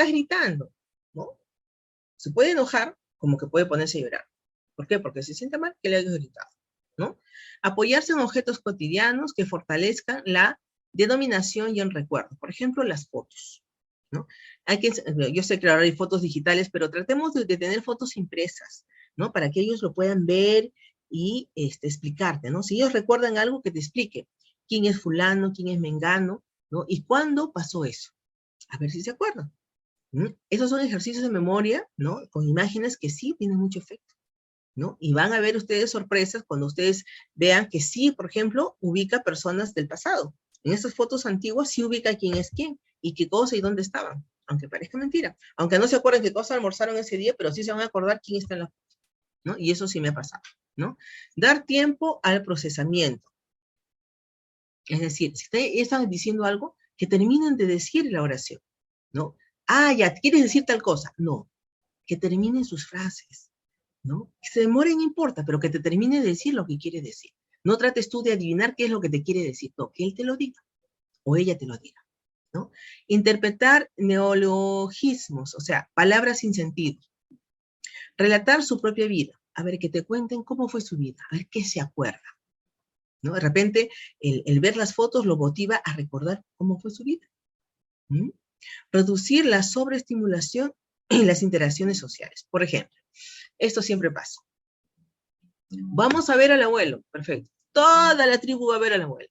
gritando, ¿no? Se puede enojar como que puede ponerse a llorar. ¿Por qué? Porque se siente mal que le hayas gritado, ¿no? Apoyarse en objetos cotidianos que fortalezcan la denominación y el recuerdo. Por ejemplo, las fotos, ¿no? Yo sé que ahora hay fotos digitales, pero tratemos de tener fotos impresas, ¿no? Para que ellos lo puedan ver y explicarte, ¿no? Si ellos recuerdan algo, que te explique quién es fulano, quién es mengano, ¿no? Y cuándo pasó eso. A ver si se acuerdan. Esos son ejercicios de memoria, ¿no? Con imágenes que sí tienen mucho efecto, ¿no? Y van a ver ustedes sorpresas cuando ustedes vean que sí, por ejemplo, ubica personas del pasado. En estas fotos antiguas sí ubica quién es quién y qué cosa y dónde estaban, aunque parezca mentira. Aunque no se acuerden qué cosa almorzaron ese día, pero sí se van a acordar quién está en la foto, ¿no? Y eso sí me ha pasado, ¿no? Dar tiempo al procesamiento. Es decir, si están diciendo algo, que terminen de decir la oración, ¿no? Ah, ya, ¿quieres decir tal cosa? No, que terminen sus frases, ¿no? Que se demore, no importa, pero que te termine de decir lo que quiere decir. No trates tú de adivinar qué es lo que te quiere decir, no, que él te lo diga, o ella te lo diga, ¿no? Interpretar neologismos, o sea, palabras sin sentido. Relatar su propia vida, a ver, que te cuenten cómo fue su vida, a ver qué se acuerda, ¿no? De repente, el ver las fotos lo motiva a recordar cómo fue su vida. Reducir la sobreestimulación en las interacciones sociales. Por ejemplo, esto siempre pasa. Vamos a ver al abuelo, perfecto. Toda la tribu va a ver al abuelo.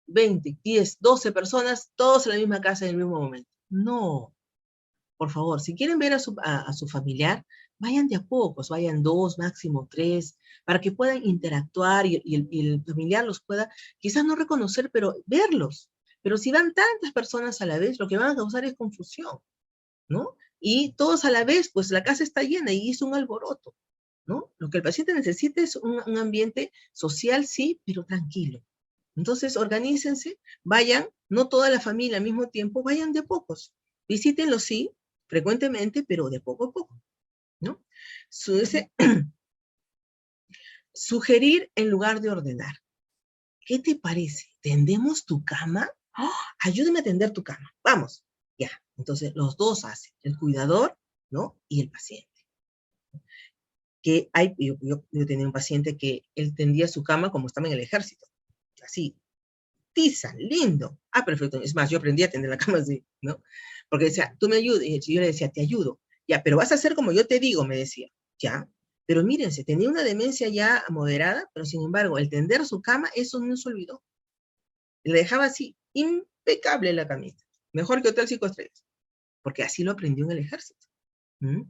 20, 10, 12 personas, todos en la misma casa en el mismo momento. No, por favor, si quieren ver a su familiar, vayan de a pocos, vayan 2, máximo 3, para que puedan interactuar y el familiar los pueda, quizás no reconocer, pero verlos. Pero si van tantas personas a la vez, lo que van a causar es confusión, ¿no? Y todos a la vez, pues la casa está llena y es un alboroto, ¿no? Lo que el paciente necesita es un ambiente social, sí, pero tranquilo. Entonces, organícense, vayan, no toda la familia al mismo tiempo, vayan de a pocos. Visítenlo, sí, frecuentemente, pero de poco a poco, ¿no? Sugerir en lugar de ordenar. ¿Qué te parece? ¿Tendemos tu cama? ¡Oh! Ayúdame a tender tu cama. Vamos, ya. Entonces, los dos hacen, el cuidador, ¿no? Y el paciente. Yo tenía un paciente que él tendía su cama como estaba en el ejército. Así, tiza, lindo. Ah, perfecto. Es más, yo aprendí a tender la cama así, ¿no? Porque decía, tú me ayudas. Y yo le decía, te ayudo. Ya, pero vas a hacer como yo te digo, me decía. Ya, pero mírense, tenía una demencia ya moderada, pero sin embargo, el tender su cama, eso no se olvidó. Le dejaba así, impecable la camita. Mejor que Hotel 5 Estrellas, porque así lo aprendió en el ejército. ¿Mm?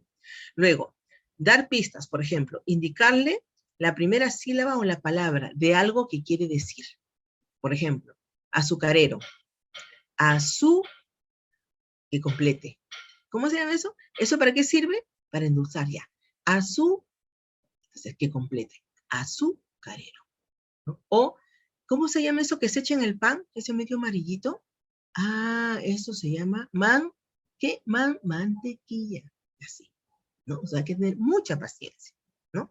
Luego, dar pistas, por ejemplo, indicarle la primera sílaba o la palabra de algo que quiere decir. Por ejemplo, azucarero, azú, que complete. ¿Cómo se llama eso? ¿Eso para qué sirve? Para endulzar ya. Azú, entonces que complete. Azucarero, ¿no? O, ¿cómo se llama eso que se echa en el pan? Ese medio amarillito. Ah, eso se llama ¿qué? Mantequilla. Así, ¿no? O sea, hay que tener mucha paciencia, ¿no?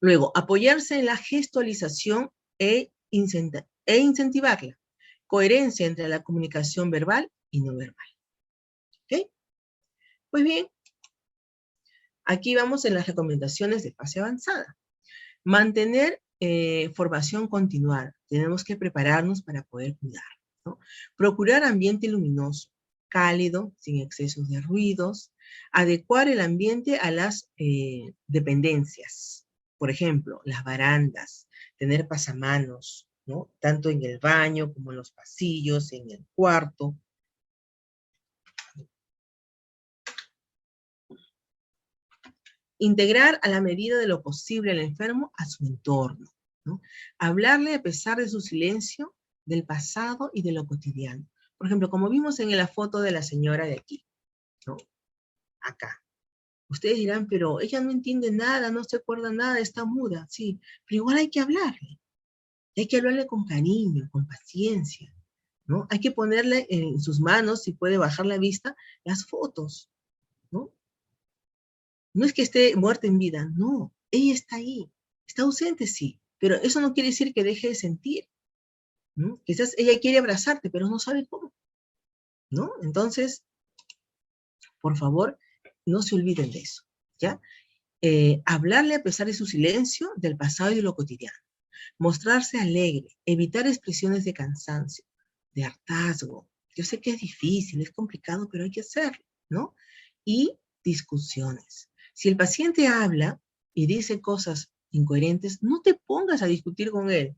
Luego, apoyarse en la gestualización incentivarla. Coherencia entre la comunicación verbal y no verbal. ¿Ok? Pues bien, aquí vamos en las recomendaciones de fase avanzada. Mantener formación continuada. Tenemos que prepararnos para poder cuidar, ¿no? Procurar ambiente luminoso, cálido, sin excesos de ruidos. Adecuar el ambiente a las dependencias. Por ejemplo, las barandas, tener pasamanos, ¿no? Tanto en el baño como en los pasillos, en el cuarto. Integrar a la medida de lo posible al enfermo a su entorno, ¿no? Hablarle a pesar de su silencio del pasado y de lo cotidiano. Por ejemplo, como vimos en la foto de la señora de aquí, ¿no? Acá. Ustedes dirán, pero ella no entiende nada, no se acuerda nada, está muda. Sí, pero igual hay que hablarle. Hay que hablarle con cariño, con paciencia, ¿no? Hay que ponerle en sus manos, si puede bajar la vista, las fotos, ¿no? No es que esté muerta en vida, no, ella está ahí, está ausente, sí, pero eso no quiere decir que deje de sentir, ¿no? Quizás ella quiere abrazarte, pero no sabe cómo, ¿no? Entonces, por favor, no se olviden de eso, ¿ya? Hablarle a pesar de su silencio, del pasado y de lo cotidiano. Mostrarse alegre, evitar expresiones de cansancio, de hartazgo. Yo sé que es difícil, es complicado, pero hay que hacerlo, ¿no? Y discusiones. Si el paciente habla y dice cosas incoherentes, no te pongas a discutir con él.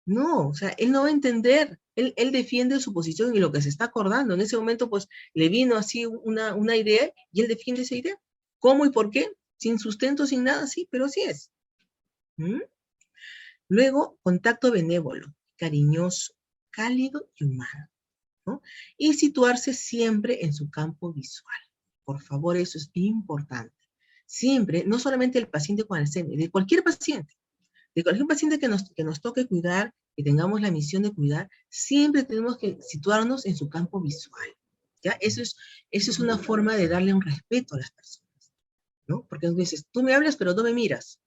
No, o sea, él no va a entender. Él defiende su posición y lo que se está acordando. En ese momento, pues, le vino así una idea y él defiende esa idea. ¿Cómo y por qué? Sin sustento, sin nada, sí, pero así es. ¿Mm? Luego, contacto benévolo, cariñoso, cálido y humano, ¿no? Y situarse siempre en su campo visual. Por favor, eso es importante. Siempre, no solamente el paciente con Alzheimer, de cualquier paciente que nos toque cuidar, que tengamos la misión de cuidar, siempre tenemos que situarnos en su campo visual. ¿Ya? Eso es una forma de darle un respeto a las personas, ¿no? Porque a veces tú me hablas, pero no me miras.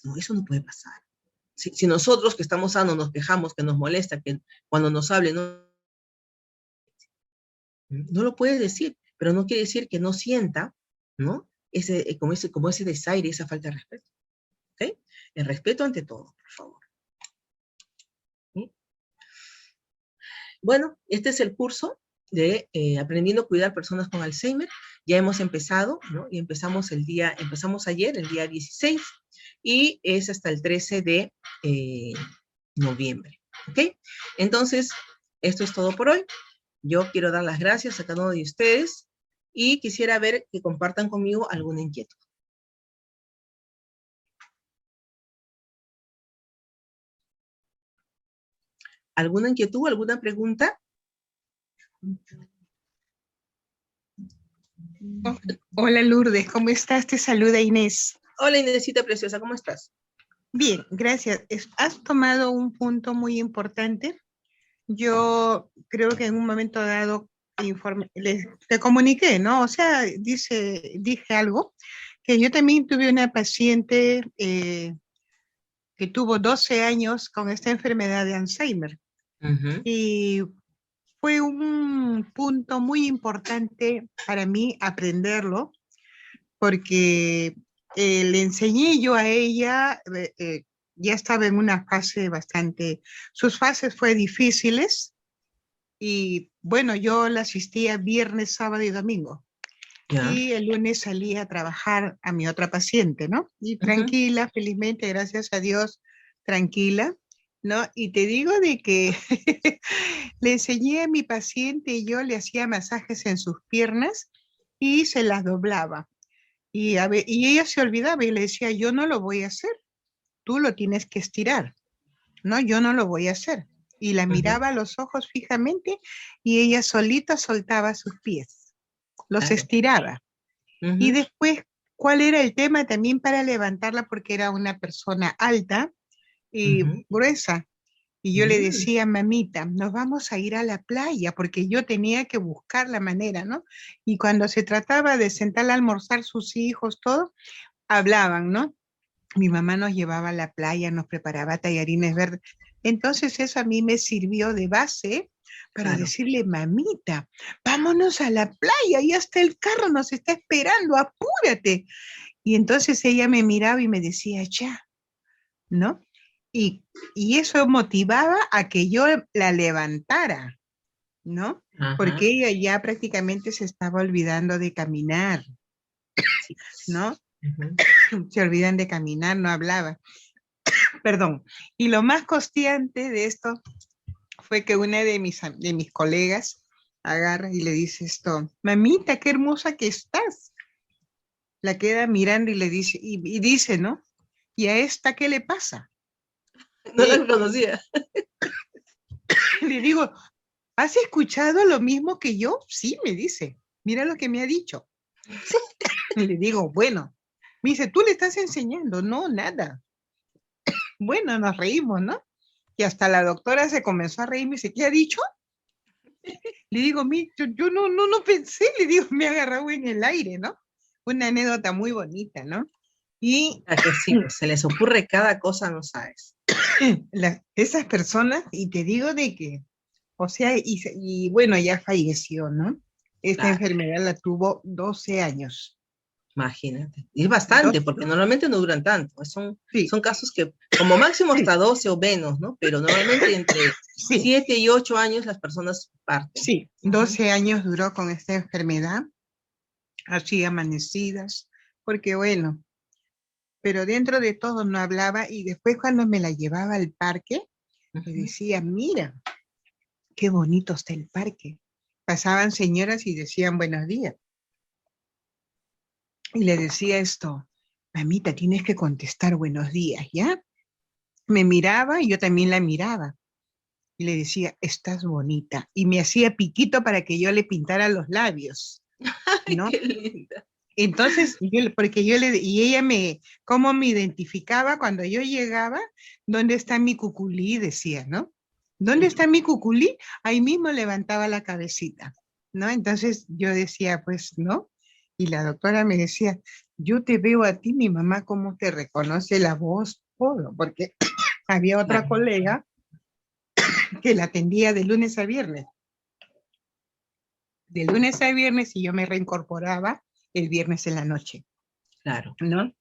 No, eso no puede pasar. Si nosotros que estamos sanos nos quejamos, que nos molesta, que cuando nos hable no lo puede decir, pero no quiere decir que no sienta, ¿no? Como ese desaire, esa falta de respeto. ¿Ok? El respeto ante todo, por favor. ¿Sí? Bueno, este es el curso de Aprendiendo a Cuidar Personas con Alzheimer. Ya hemos empezado, ¿no? Y empezamos ayer, el día 16, y es hasta el 13 de noviembre. ¿Ok? Entonces, esto es todo por hoy. Yo quiero dar las gracias a cada uno de ustedes y quisiera ver que compartan conmigo alguna inquietud. ¿Alguna inquietud, alguna pregunta? Hola Lourdes, ¿cómo estás? Te saluda Inés. Hola Inésita preciosa, ¿cómo estás? Bien, gracias. Has tomado un punto muy importante. Yo creo que en un momento dado te comuniqué, ¿no? O sea, dije algo, que yo también tuve una paciente que tuvo 12 años con esta enfermedad de Alzheimer. Y fue un punto muy importante para mí aprenderlo, porque le enseñé yo a ella, ya estaba en una fase sus fases fue difíciles, Y bueno, yo la asistía viernes, sábado y domingo. Ya. Y el lunes salía a trabajar a mi otra paciente, ¿no? Y Ujú. tranquila, felizmente, gracias a Dios, tranquila, ¿no? Y te digo de que le enseñé a mi paciente y yo le hacía masajes en sus piernas y se las doblaba. Y ella se olvidaba y le decía, yo no lo voy a hacer, tú lo tienes que estirar, ¿no? Yo no lo voy a hacer. Y la Ujú. miraba a los ojos fijamente y ella solita soltaba sus pies, los Claro. estiraba. Y Ujú. después, ¿cuál era el tema también para levantarla? Porque era una persona alta y Ujú. gruesa. Y yo le Mm. decía, mamita, nos vamos a ir a la playa, porque yo tenía que buscar la manera, ¿no? Y cuando se trataba de sentar a almorzar sus hijos, todo, hablaban, ¿no? Mi mamá nos llevaba a la playa, nos preparaba tallarines verdes. Entonces eso a mí me sirvió de base para Claro. decirle, mamita, vámonos a la playa, ya está el carro, nos está esperando, apúrate. Y entonces ella me miraba y me decía, ya, ¿no? Y, y eso motivaba a que yo la levantara, ¿no? Ajá. Porque ella ya prácticamente se estaba olvidando de caminar, Sí. ¿no? Ujú. Se olvidan de caminar, no hablaba. Perdón. Y lo más costeante de esto fue que una de mis colegas agarra y le dice esto, mamita, qué hermosa que estás. La queda mirando y le dice, y dice, ¿no? ¿Y a esta qué le pasa? No la conocía. Le digo, ¿has escuchado lo mismo que yo? Sí, me dice, mira lo que me ha dicho. Le digo, bueno, me dice, ¿tú le estás enseñando? No, nada. Bueno, nos reímos, ¿no? Y hasta la doctora se comenzó a reír, me dice, ¿qué ha dicho? Le digo, yo no pensé, le digo, me ha agarrado en el aire, ¿no? Una anécdota muy bonita, ¿no? Y A que sí, pues se les ocurre cada cosa, no sabes. esas personas, y te digo de que, o sea, y bueno, ya falleció, ¿no? Esta Claro, enfermedad la tuvo 12 años. imagínate. Y es Dos, bastante, porque normalmente no duran tanto. sí, Son casos que, como máximo hasta 12 o menos, ¿no? Pero normalmente entre sí, 7 y 8 años las personas parten. sí, Ujú. 12 años duró con esta enfermedad, así amanecidas, porque bueno, pero dentro de todo no hablaba y después cuando me la llevaba al parque, le Ujú. decía, mira, qué bonito está el parque. Pasaban señoras y decían buenos días. Y le decía esto, mamita, tienes que contestar buenos días, ¿ya? Me miraba y yo también la miraba. Y le decía, estás bonita. Y me hacía piquito para que yo le pintara los labios, Ay, ¿no? qué linda. Entonces, porque y ella cómo me identificaba cuando yo llegaba, ¿dónde está mi cuculí? Decía, ¿no? ¿Dónde está mi cuculí? Ahí mismo levantaba la cabecita, ¿no? Entonces yo decía, pues, ¿no? Y la doctora me decía, yo te veo a ti, mi mamá, cómo te reconoce la voz, todo, porque había otra Claro, colega que la atendía de lunes a viernes. De lunes a viernes y yo me reincorporaba el viernes en la noche, claro. ¿no?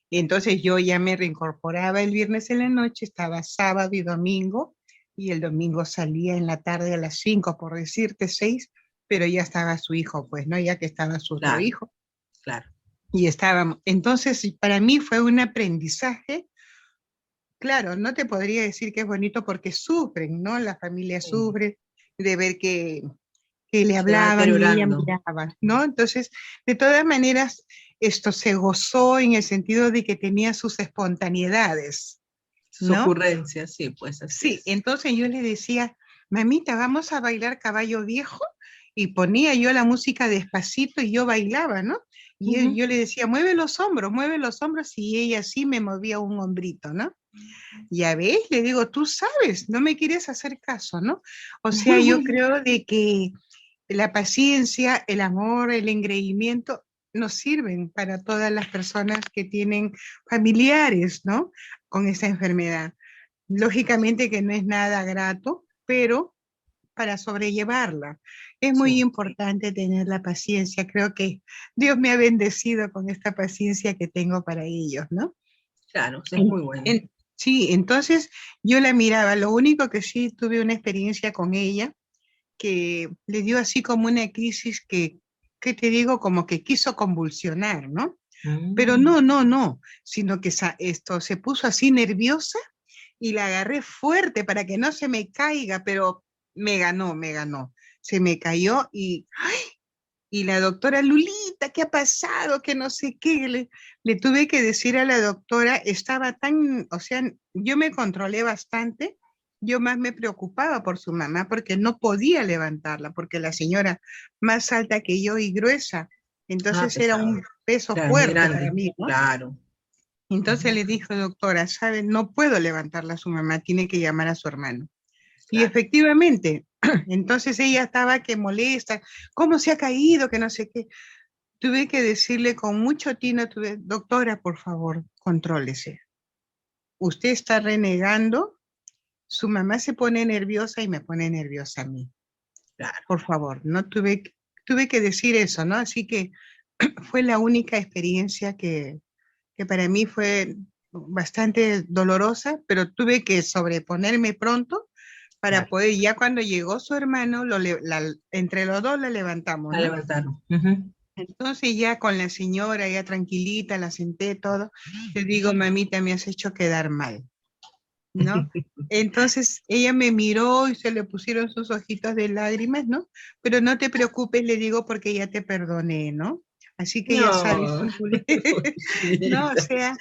Y entonces yo ya me reincorporaba el viernes en la noche, estaba sábado y domingo, y el domingo salía en la tarde a las 5, por decirte 6, pero ya estaba su hijo, pues, ¿no? Ya que estaba su otro Claro, hijo. claro. Y estábamos. Entonces, para mí fue un aprendizaje. Claro, no te podría decir que es bonito porque sufren, ¿no? La familia Sí. sufre de ver que le Se va hablaban y ella deteriorando. miraba, ¿no? Entonces, de todas maneras, esto se gozó en el sentido de que tenía sus espontaneidades, Sus ¿no? ocurrencias, sí, pues así Sí, es. entonces yo le decía, mamita, vamos a bailar caballo viejo, y ponía yo la música despacito y yo bailaba, ¿no? Y Ujú. yo le decía, mueve los hombros, y ella sí me movía un hombrito, ¿no? Ya ves, le digo, tú sabes, no me quieres hacer caso, ¿no? O sea, yo creo de que la paciencia, el amor, el engreimiento nos sirven para todas las personas que tienen familiares, ¿no? Con esta enfermedad. Lógicamente que no es nada grato, pero para sobrellevarla es muy Sí, importante tener la paciencia. Creo que Dios me ha bendecido con esta paciencia que tengo para ellos, ¿no? claro, eso es muy bueno. Sí, entonces yo la miraba. Lo único que sí tuve una experiencia con ella que le dio así como una crisis ¿qué te digo? Como que quiso convulsionar, ¿no? Pero no, sino que esto se puso así nerviosa y la agarré fuerte para que no se me caiga, pero me ganó. Se me cayó y, ¡ay! Y la doctora, Lulita, ¿qué ha pasado? Que no sé qué. Le tuve que decir a la doctora, estaba tan, o sea, yo me controlé bastante, yo más me preocupaba por su mamá porque no podía levantarla, porque la señora más alta que yo y gruesa, entonces era Pesado. un peso Claro, muy fuerte grande, para mí, ¿no? claro. Entonces le dijo, doctora, ¿sabe? No puedo levantarla a su mamá, tiene que llamar a su hermano. Y Claro. efectivamente, entonces ella estaba que molesta, ¿cómo se ha caído? Que no sé qué. Tuve que decirle con mucho tino, doctora, por favor, contrólese. Usted está renegando, su mamá se pone nerviosa y me pone nerviosa a mí. Claro. Por favor, no tuve que decir eso, ¿no? Así que fue la única experiencia que para mí fue bastante dolorosa, pero tuve que sobreponerme pronto para Claro. poder, ya cuando llegó su hermano, entre los dos la levantamos, La ¿no? levantaron. Entonces ya con la señora, ya tranquilita, la senté todo, le digo, mamita, me has hecho quedar mal, ¿no? Entonces ella me miró y se le pusieron sus ojitos de lágrimas, ¿no? Pero no te preocupes, le digo, porque ya te perdoné, ¿no? Así que ya sabes, No, no, o pobrecita. sea,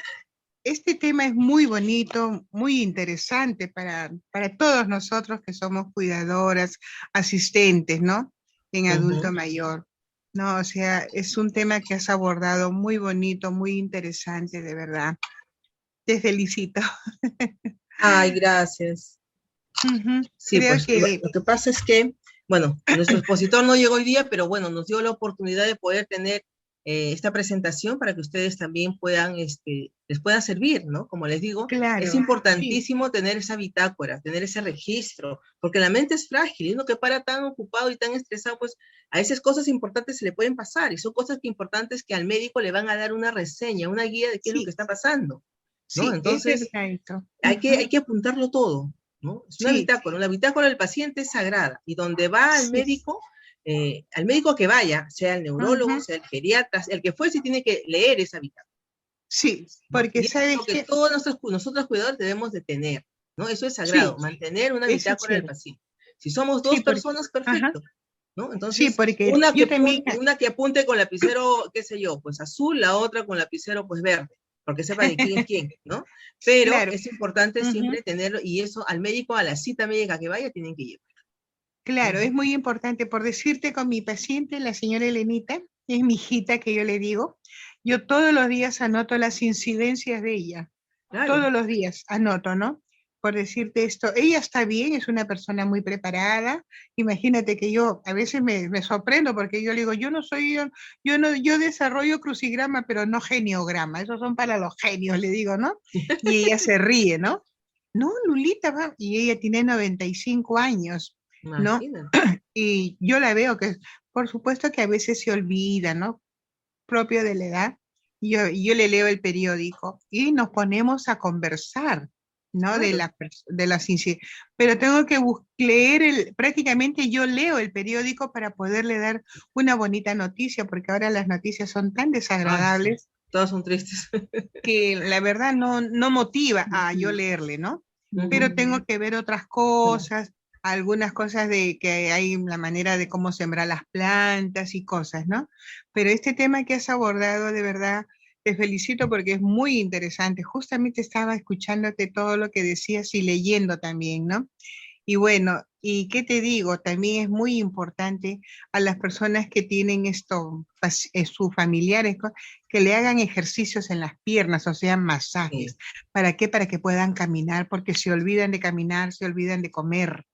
este tema es muy bonito, muy interesante para todos nosotros que somos cuidadoras, asistentes, ¿no? En adulto mayor. No, o sea, es un tema que has abordado muy bonito, muy interesante, de verdad. Te felicito. Ay, gracias. Sí, Creo pues que lo que pasa es que, bueno, nuestro expositor no llegó hoy día, pero bueno, nos dio la oportunidad de poder tener esta presentación para que ustedes también puedan, les pueda servir, ¿no? Como les digo, es claro, sí, importantísimo tener esa bitácora, tener ese registro, porque la mente es frágil, y uno que para tan ocupado y tan estresado, pues a esas cosas importantes se le pueden pasar, y son cosas importantes que al médico le van a dar una reseña, una guía de qué es lo que sí, está pasando, ¿no? sí, es Entonces, verdad esto. hay que apuntarlo todo, ¿no? Es Sí, una bitácora del paciente es sagrada, y donde va sí, al médico que vaya, sea el neurólogo, ujú, sea el geriatra, el que fuese, tiene que leer esa bitácora, sí, ¿no? porque Y eso es lo sabes que que, todos nosotros cuidadores debemos de tener, ¿no? Eso es sagrado, sí, mantener una eso es bitácora del cierto. paciente. Si somos Sí, dos porque, personas, ajá, perfecto, ¿no? sí, Entonces, porque yo también, una que apunte con lapicero, qué sé yo, pues azul, la otra con lapicero, pues verde, porque sepa de quién es quién, ¿no? Pero claro, es importante ujú, siempre tenerlo, y eso al médico, a la cita médica que vaya, tienen que llevar. claro, es muy importante. Por decirte, con mi paciente, la señora Elenita, es mi hijita que yo le digo, yo todos los días anoto las incidencias de ella, Claro, todos los días anoto, ¿no? Por decirte esto, ella está bien, es una persona muy preparada. Imagínate que yo a veces me sorprendo porque yo le digo, yo no soy, yo no, yo desarrollo crucigrama, pero no geniograma, esos son para los genios, le digo, ¿no? Y ella se ríe, ¿no? No, Lulita, va, y ella tiene 95 años, ¿no? imagínate. Y yo la veo que, por supuesto que a veces se olvida, ¿no? Propio de la edad. Yo le leo el periódico y nos ponemos a conversar, ¿no? Claro, De las pero tengo que leer prácticamente yo leo el periódico para poderle dar una bonita noticia, porque ahora las noticias son tan ay, sí, desagradables todos son tristes. que la verdad no motiva a yo leerle, ¿no? Pero Ujú. tengo que ver otras cosas, algunas cosas de que hay la manera de cómo sembrar las plantas y cosas, ¿no? Pero este tema que has abordado, de verdad, te felicito porque es muy interesante. Justamente estaba escuchándote todo lo que decías y leyendo también, ¿no? Y bueno, ¿y qué te digo? También es muy importante a las personas que tienen esto, sus familiares, que le hagan ejercicios en las piernas, o sea, masajes. Sí, ¿Para qué? Para que puedan caminar, porque se olvidan de caminar, se olvidan de comer,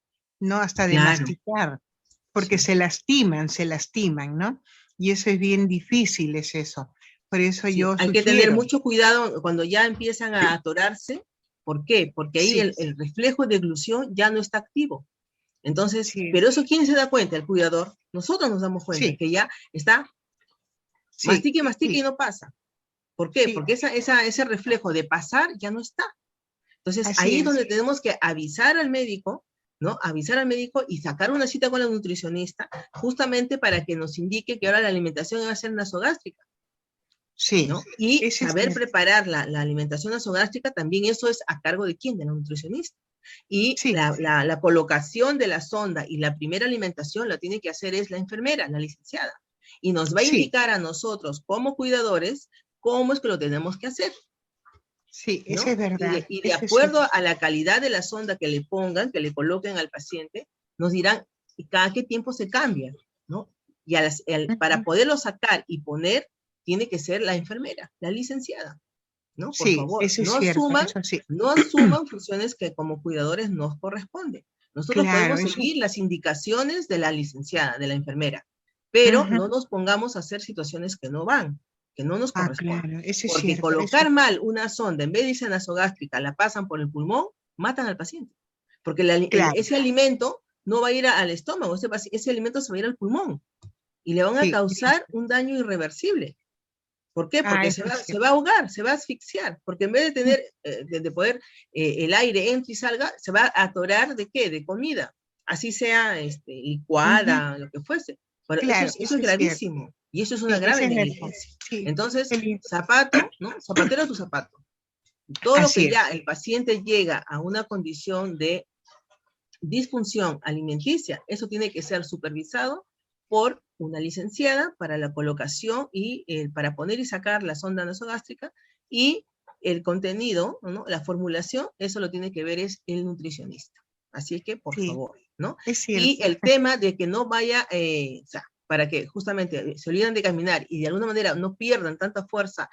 ¿no? Hasta de claro, masticar, porque sí, se lastiman, ¿no? Y eso es bien difícil, es eso. Por eso sí. yo Hay que tener sugiero, mucho cuidado cuando ya empiezan a atorarse. ¿Por qué? Porque ahí sí, el reflejo de glusión ya no está activo. Entonces, sí, pero eso ¿quién se da cuenta? El cuidador. Nosotros nos damos cuenta sí, que ya está sí, mastique, mastique y sí, no pasa. ¿Por qué? sí, Porque ese reflejo de pasar ya no está. Entonces, así ahí es es. donde tenemos que avisar al médico ¿no? Avisar al médico y sacar una cita con la nutricionista, justamente para que nos indique que ahora la alimentación va a ser nasogástrica, Sí, ¿no? Y ese es saber cierto. preparar la alimentación nasogástrica, también eso es a cargo de quién, de la nutricionista. Y Sí, la colocación de la sonda y la primera alimentación la tiene que hacer es la enfermera, la licenciada. Y nos va a sí, indicar a nosotros como cuidadores cómo es que lo tenemos que hacer, sí, eso es ¿no? verdad. Y de Eso es cierto. acuerdo a la calidad de la sonda que le pongan, que le coloquen al paciente, nos dirán cada qué tiempo se cambia, ¿no? Y para Ujú. poderlo sacar y poner, tiene que ser la enfermera, la licenciada, ¿no? Por Sí, favor, eso es cierto, eso sí. no asuman funciones que como cuidadores nos corresponden. Nosotros Claro, podemos eso. seguir las indicaciones de la licenciada, de la enfermera, pero Ujú. no nos pongamos a hacer situaciones que no van, que no nos Ah, corresponden. claro, eso es Porque cierto, eso colocar es. mal una sonda, en vez de irse nasogástrica, la pasan por el pulmón, matan al paciente. Porque Claro, ese alimento no va a ir al estómago, ese alimento se va a ir al pulmón y le van a sí. causar un daño irreversible. ¿Por qué? Ah, Porque eso es se cierto. va a ahogar, se va a asfixiar, porque en vez de tener, de poder, el aire entre y salga, se va a atorar ¿de qué? De comida, así sea Ujú. licuada, lo que fuese. Pero Claro, eso es eso es cierto. gravísimo, y eso es una Sí, eso grave es verdad. negligencia. Sí, Entonces, el- zapato, ¿no? Zapatero a tu zapato. Todo lo así que ya es. el paciente llega a una condición de disfunción alimenticia, eso tiene que ser supervisado por una licenciada para la colocación y para poner y sacar la sonda nasogástrica, y el contenido, ¿no? La formulación, eso lo tiene que ver es el nutricionista. Así que, por Sí, favor, ¿no? es Y cierto. el tema de que no vaya, o sea, para que justamente se olviden de caminar y de alguna manera no pierdan tanta fuerza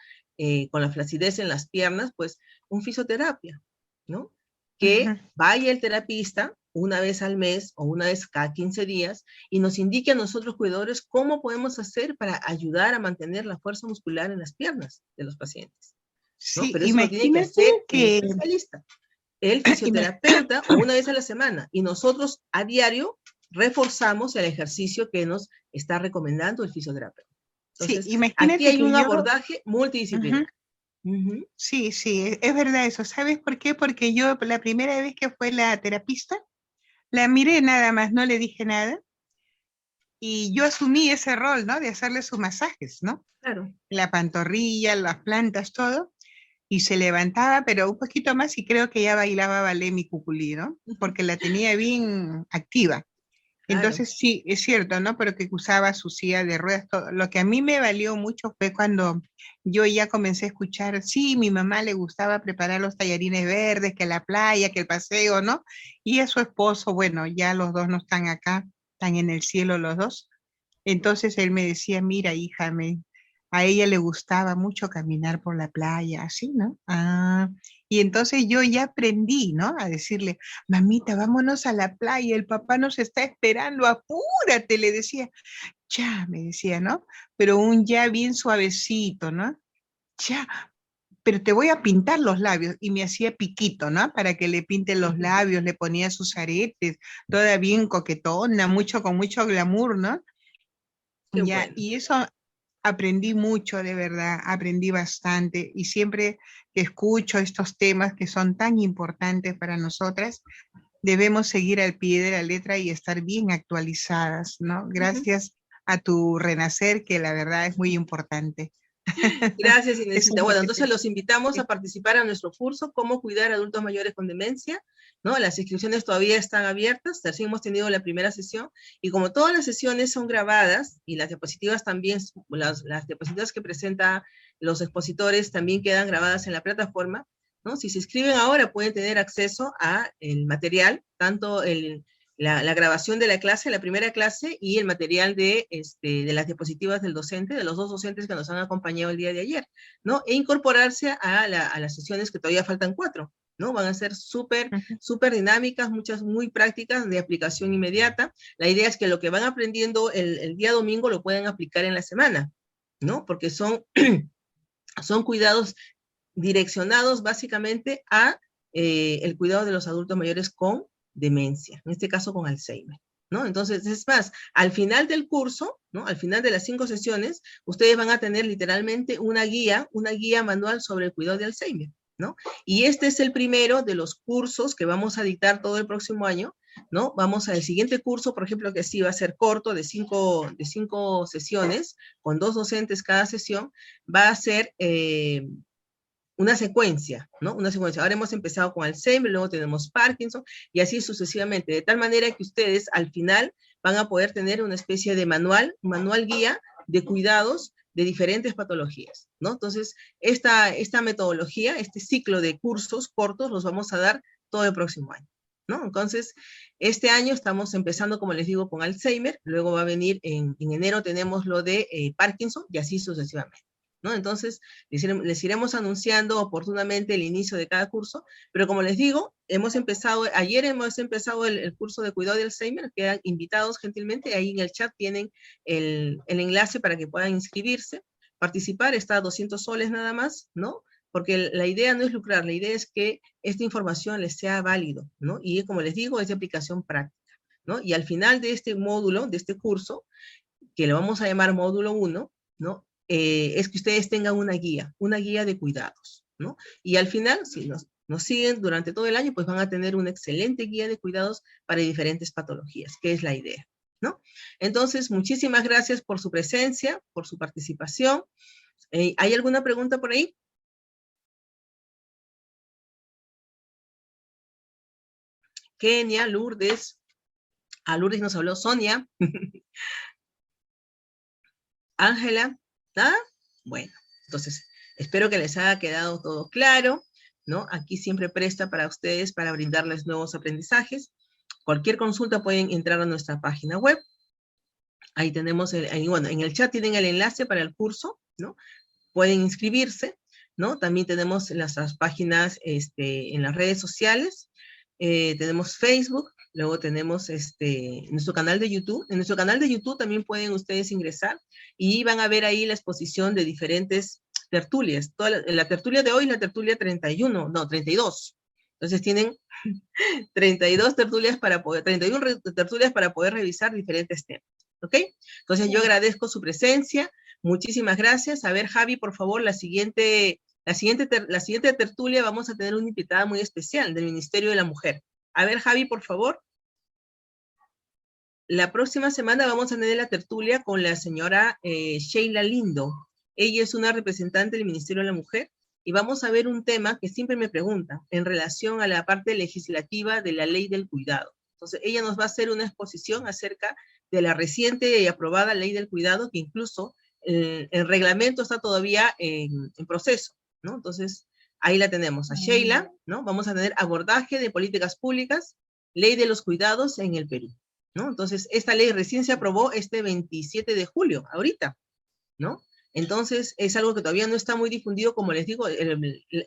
con la flacidez en las piernas, pues un fisioterapia, ¿no? Ujú. Que vaya el terapista una vez al mes o una vez cada 15 días y nos indique a nosotros cuidadores cómo podemos hacer para ayudar a mantener la fuerza muscular en las piernas de los pacientes, ¿no? Sí, Pero eso lo tiene que imagínate hacer el que, especialista, el ima- fisioterapeuta, una vez a la semana, y nosotros a diario reforzamos el ejercicio que nos está recomendando el fisioterapeuta. sí, Entonces, aquí imagínate hay que un yo, abordaje ujú, multidisciplinar. Ujú. sí, sí, es verdad eso. ¿Sabes por qué? Porque yo la primera vez que fue la terapista, la miré nada más, no le dije nada, y yo asumí ese rol, ¿no? De hacerle sus masajes, ¿no? Claro. La pantorrilla, las plantas, todo, y se levantaba, pero un poquito más, y creo que ya bailaba ballet mi cuculí, ¿no? Porque la tenía bien activa. Claro. Entonces sí, es cierto, ¿no? Pero que usaba su silla de ruedas. Lo que a mí me valió mucho fue cuando yo ya comencé a escuchar, sí, mi mamá le gustaba preparar los tallarines verdes, que la playa, que el paseo, ¿no? Y a su esposo, bueno, ya los dos no están acá, están en el cielo los dos. Entonces él me decía, mira, hija, a ella le gustaba mucho caminar por la playa, así, ¿no? Ah, y entonces yo ya aprendí, ¿no? A decirle, mamita, vámonos a la playa, el papá nos está esperando, apúrate, le decía. Ya, me decía, ¿no? Pero un ya bien suavecito, ¿no? Ya, pero te voy a pintar los labios. Y me hacía piquito, ¿no? Para que le pinte los labios, le ponía sus aretes, toda bien coquetona, mucho, con mucho glamour, ¿no? Qué Ya, bueno. y eso aprendí mucho, de verdad, aprendí bastante. Y siempre que escucho estos temas que son tan importantes para nosotras, debemos seguir al pie de la letra y estar bien actualizadas, ¿no? Ujú. Gracias a tu renacer, que la verdad es muy importante. Gracias, Eso Inesita. es lo Bueno, que entonces te... los invitamos a Sí, participar a nuestro curso, Cómo cuidar a adultos mayores con demencia, ¿no? Las inscripciones todavía están abiertas, recién hemos tenido la primera sesión, y como todas las sesiones son grabadas, y las diapositivas también, las diapositivas que presenta los expositores también quedan grabadas en la plataforma, ¿no? Si se inscriben ahora pueden tener acceso a el material, tanto la grabación de la clase, la primera clase, y el material de las diapositivas del docente, de los dos docentes que nos han acompañado el día de ayer, ¿no? E incorporarse a las sesiones que todavía faltan 4, ¿no? Van a ser súper, ujú, súper dinámicas, muchas muy prácticas, de aplicación inmediata. La idea es que lo que van aprendiendo el día domingo lo puedan aplicar en la semana, ¿no? Porque son cuidados direccionados básicamente a el cuidado de los adultos mayores con demencia, en este caso con Alzheimer, ¿no? Entonces, es más, al final del curso, ¿no? Al final de las 5 sesiones, ustedes van a tener literalmente una guía manual sobre el cuidado de Alzheimer, ¿no? Y este es el primero de los cursos que vamos a dictar todo el próximo año, ¿no? Vamos al siguiente curso, por ejemplo, que sí va a ser corto, de cinco sesiones, con 2 docentes cada sesión, va a ser una secuencia, ¿no? Una secuencia. Ahora hemos empezado con Alzheimer, luego tenemos Parkinson, y así sucesivamente, de tal manera que ustedes al final van a poder tener una especie de manual guía de cuidados de diferentes patologías, ¿no? Entonces, esta metodología, este ciclo de cursos cortos, los vamos a dar todo el próximo año, ¿no? Entonces, este año estamos empezando, como les digo, con Alzheimer, luego va a venir en enero tenemos lo de Parkinson, y así sucesivamente, ¿no? Entonces, les iremos anunciando oportunamente el inicio de cada curso, pero como les digo, ayer hemos empezado el curso de cuidado de Alzheimer, quedan invitados gentilmente, ahí en el chat tienen el enlace para que puedan inscribirse, participar, está a 200 soles nada más, ¿no? Porque la idea no es lucrar, la idea es que esta información les sea válido, ¿no? Y como les digo, es de aplicación práctica, ¿no? Y al final de este módulo, de este curso, que lo vamos a llamar módulo 1, ¿no? Es que ustedes tengan una guía de cuidados, ¿no? Y al final, si nos siguen durante todo el año, pues van a tener una excelente guía de cuidados para diferentes patologías, que es la idea, ¿no? Entonces, muchísimas gracias por su presencia, por su participación. ¿Hay alguna pregunta por ahí? Kenia, Lourdes. A Lourdes nos habló Sonia. Ángela, ¿nada? Bueno, entonces, espero que les haya quedado todo claro, ¿no? Aquí siempre presta para ustedes, para brindarles nuevos aprendizajes. Cualquier consulta pueden entrar a nuestra página web. Ahí tenemos, bueno, en el chat tienen el enlace para el curso, ¿no? Pueden inscribirse, ¿no? También tenemos las páginas en las redes sociales. Tenemos Facebook, luego tenemos nuestro canal de YouTube. En nuestro canal de YouTube también pueden ustedes ingresar y van a ver ahí la exposición de diferentes tertulias. La tertulia de hoy es la tertulia 32. Entonces tienen 32 tertulias 31 tertulias para poder revisar diferentes temas. ¿Ok? Entonces yo agradezco su presencia. Muchísimas gracias. A ver, Javi, por favor, la siguiente tertulia vamos a tener una invitada muy especial del Ministerio de la Mujer. A ver, Javi, por favor. La próxima semana vamos a tener la tertulia con la señora Sheila Lindo. Ella es una representante del Ministerio de la Mujer y vamos a ver un tema que siempre me preguntan en relación a la parte legislativa de la ley del cuidado. Entonces, ella nos va a hacer una exposición acerca de la reciente y aprobada ley del cuidado, que incluso el reglamento está todavía en proceso, ¿no? Entonces, ahí la tenemos a Sheila, ¿no? Vamos a tener abordaje de políticas públicas, ley de los cuidados en el Perú, ¿no? Entonces, esta ley recién se aprobó este 27 de julio, ahorita, ¿no? Entonces, es algo que todavía no está muy difundido, como les digo,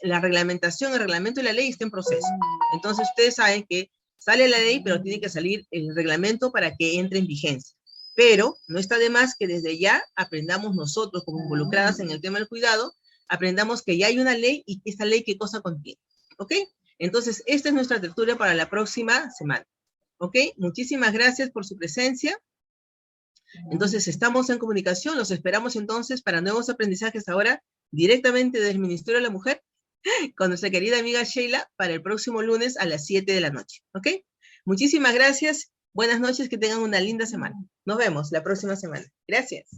la reglamentación, el reglamento y la ley está en proceso. Entonces, ustedes saben que sale la ley, pero tiene que salir el reglamento para que entre en vigencia. Pero no está de más que desde ya aprendamos nosotros, como involucradas en el tema del cuidado, aprendamos que ya hay una ley y que esta ley qué cosa contiene. ¿Ok? Entonces, esta es nuestra tertulia para la próxima semana. ¿Ok? Muchísimas gracias por su presencia. Entonces, estamos en comunicación. Los esperamos entonces para nuevos aprendizajes ahora directamente del Ministerio de la Mujer con nuestra querida amiga Sheila para el próximo lunes a las 7 de la noche. ¿Ok? Muchísimas gracias. Buenas noches. Que tengan una linda semana. Nos vemos la próxima semana. Gracias.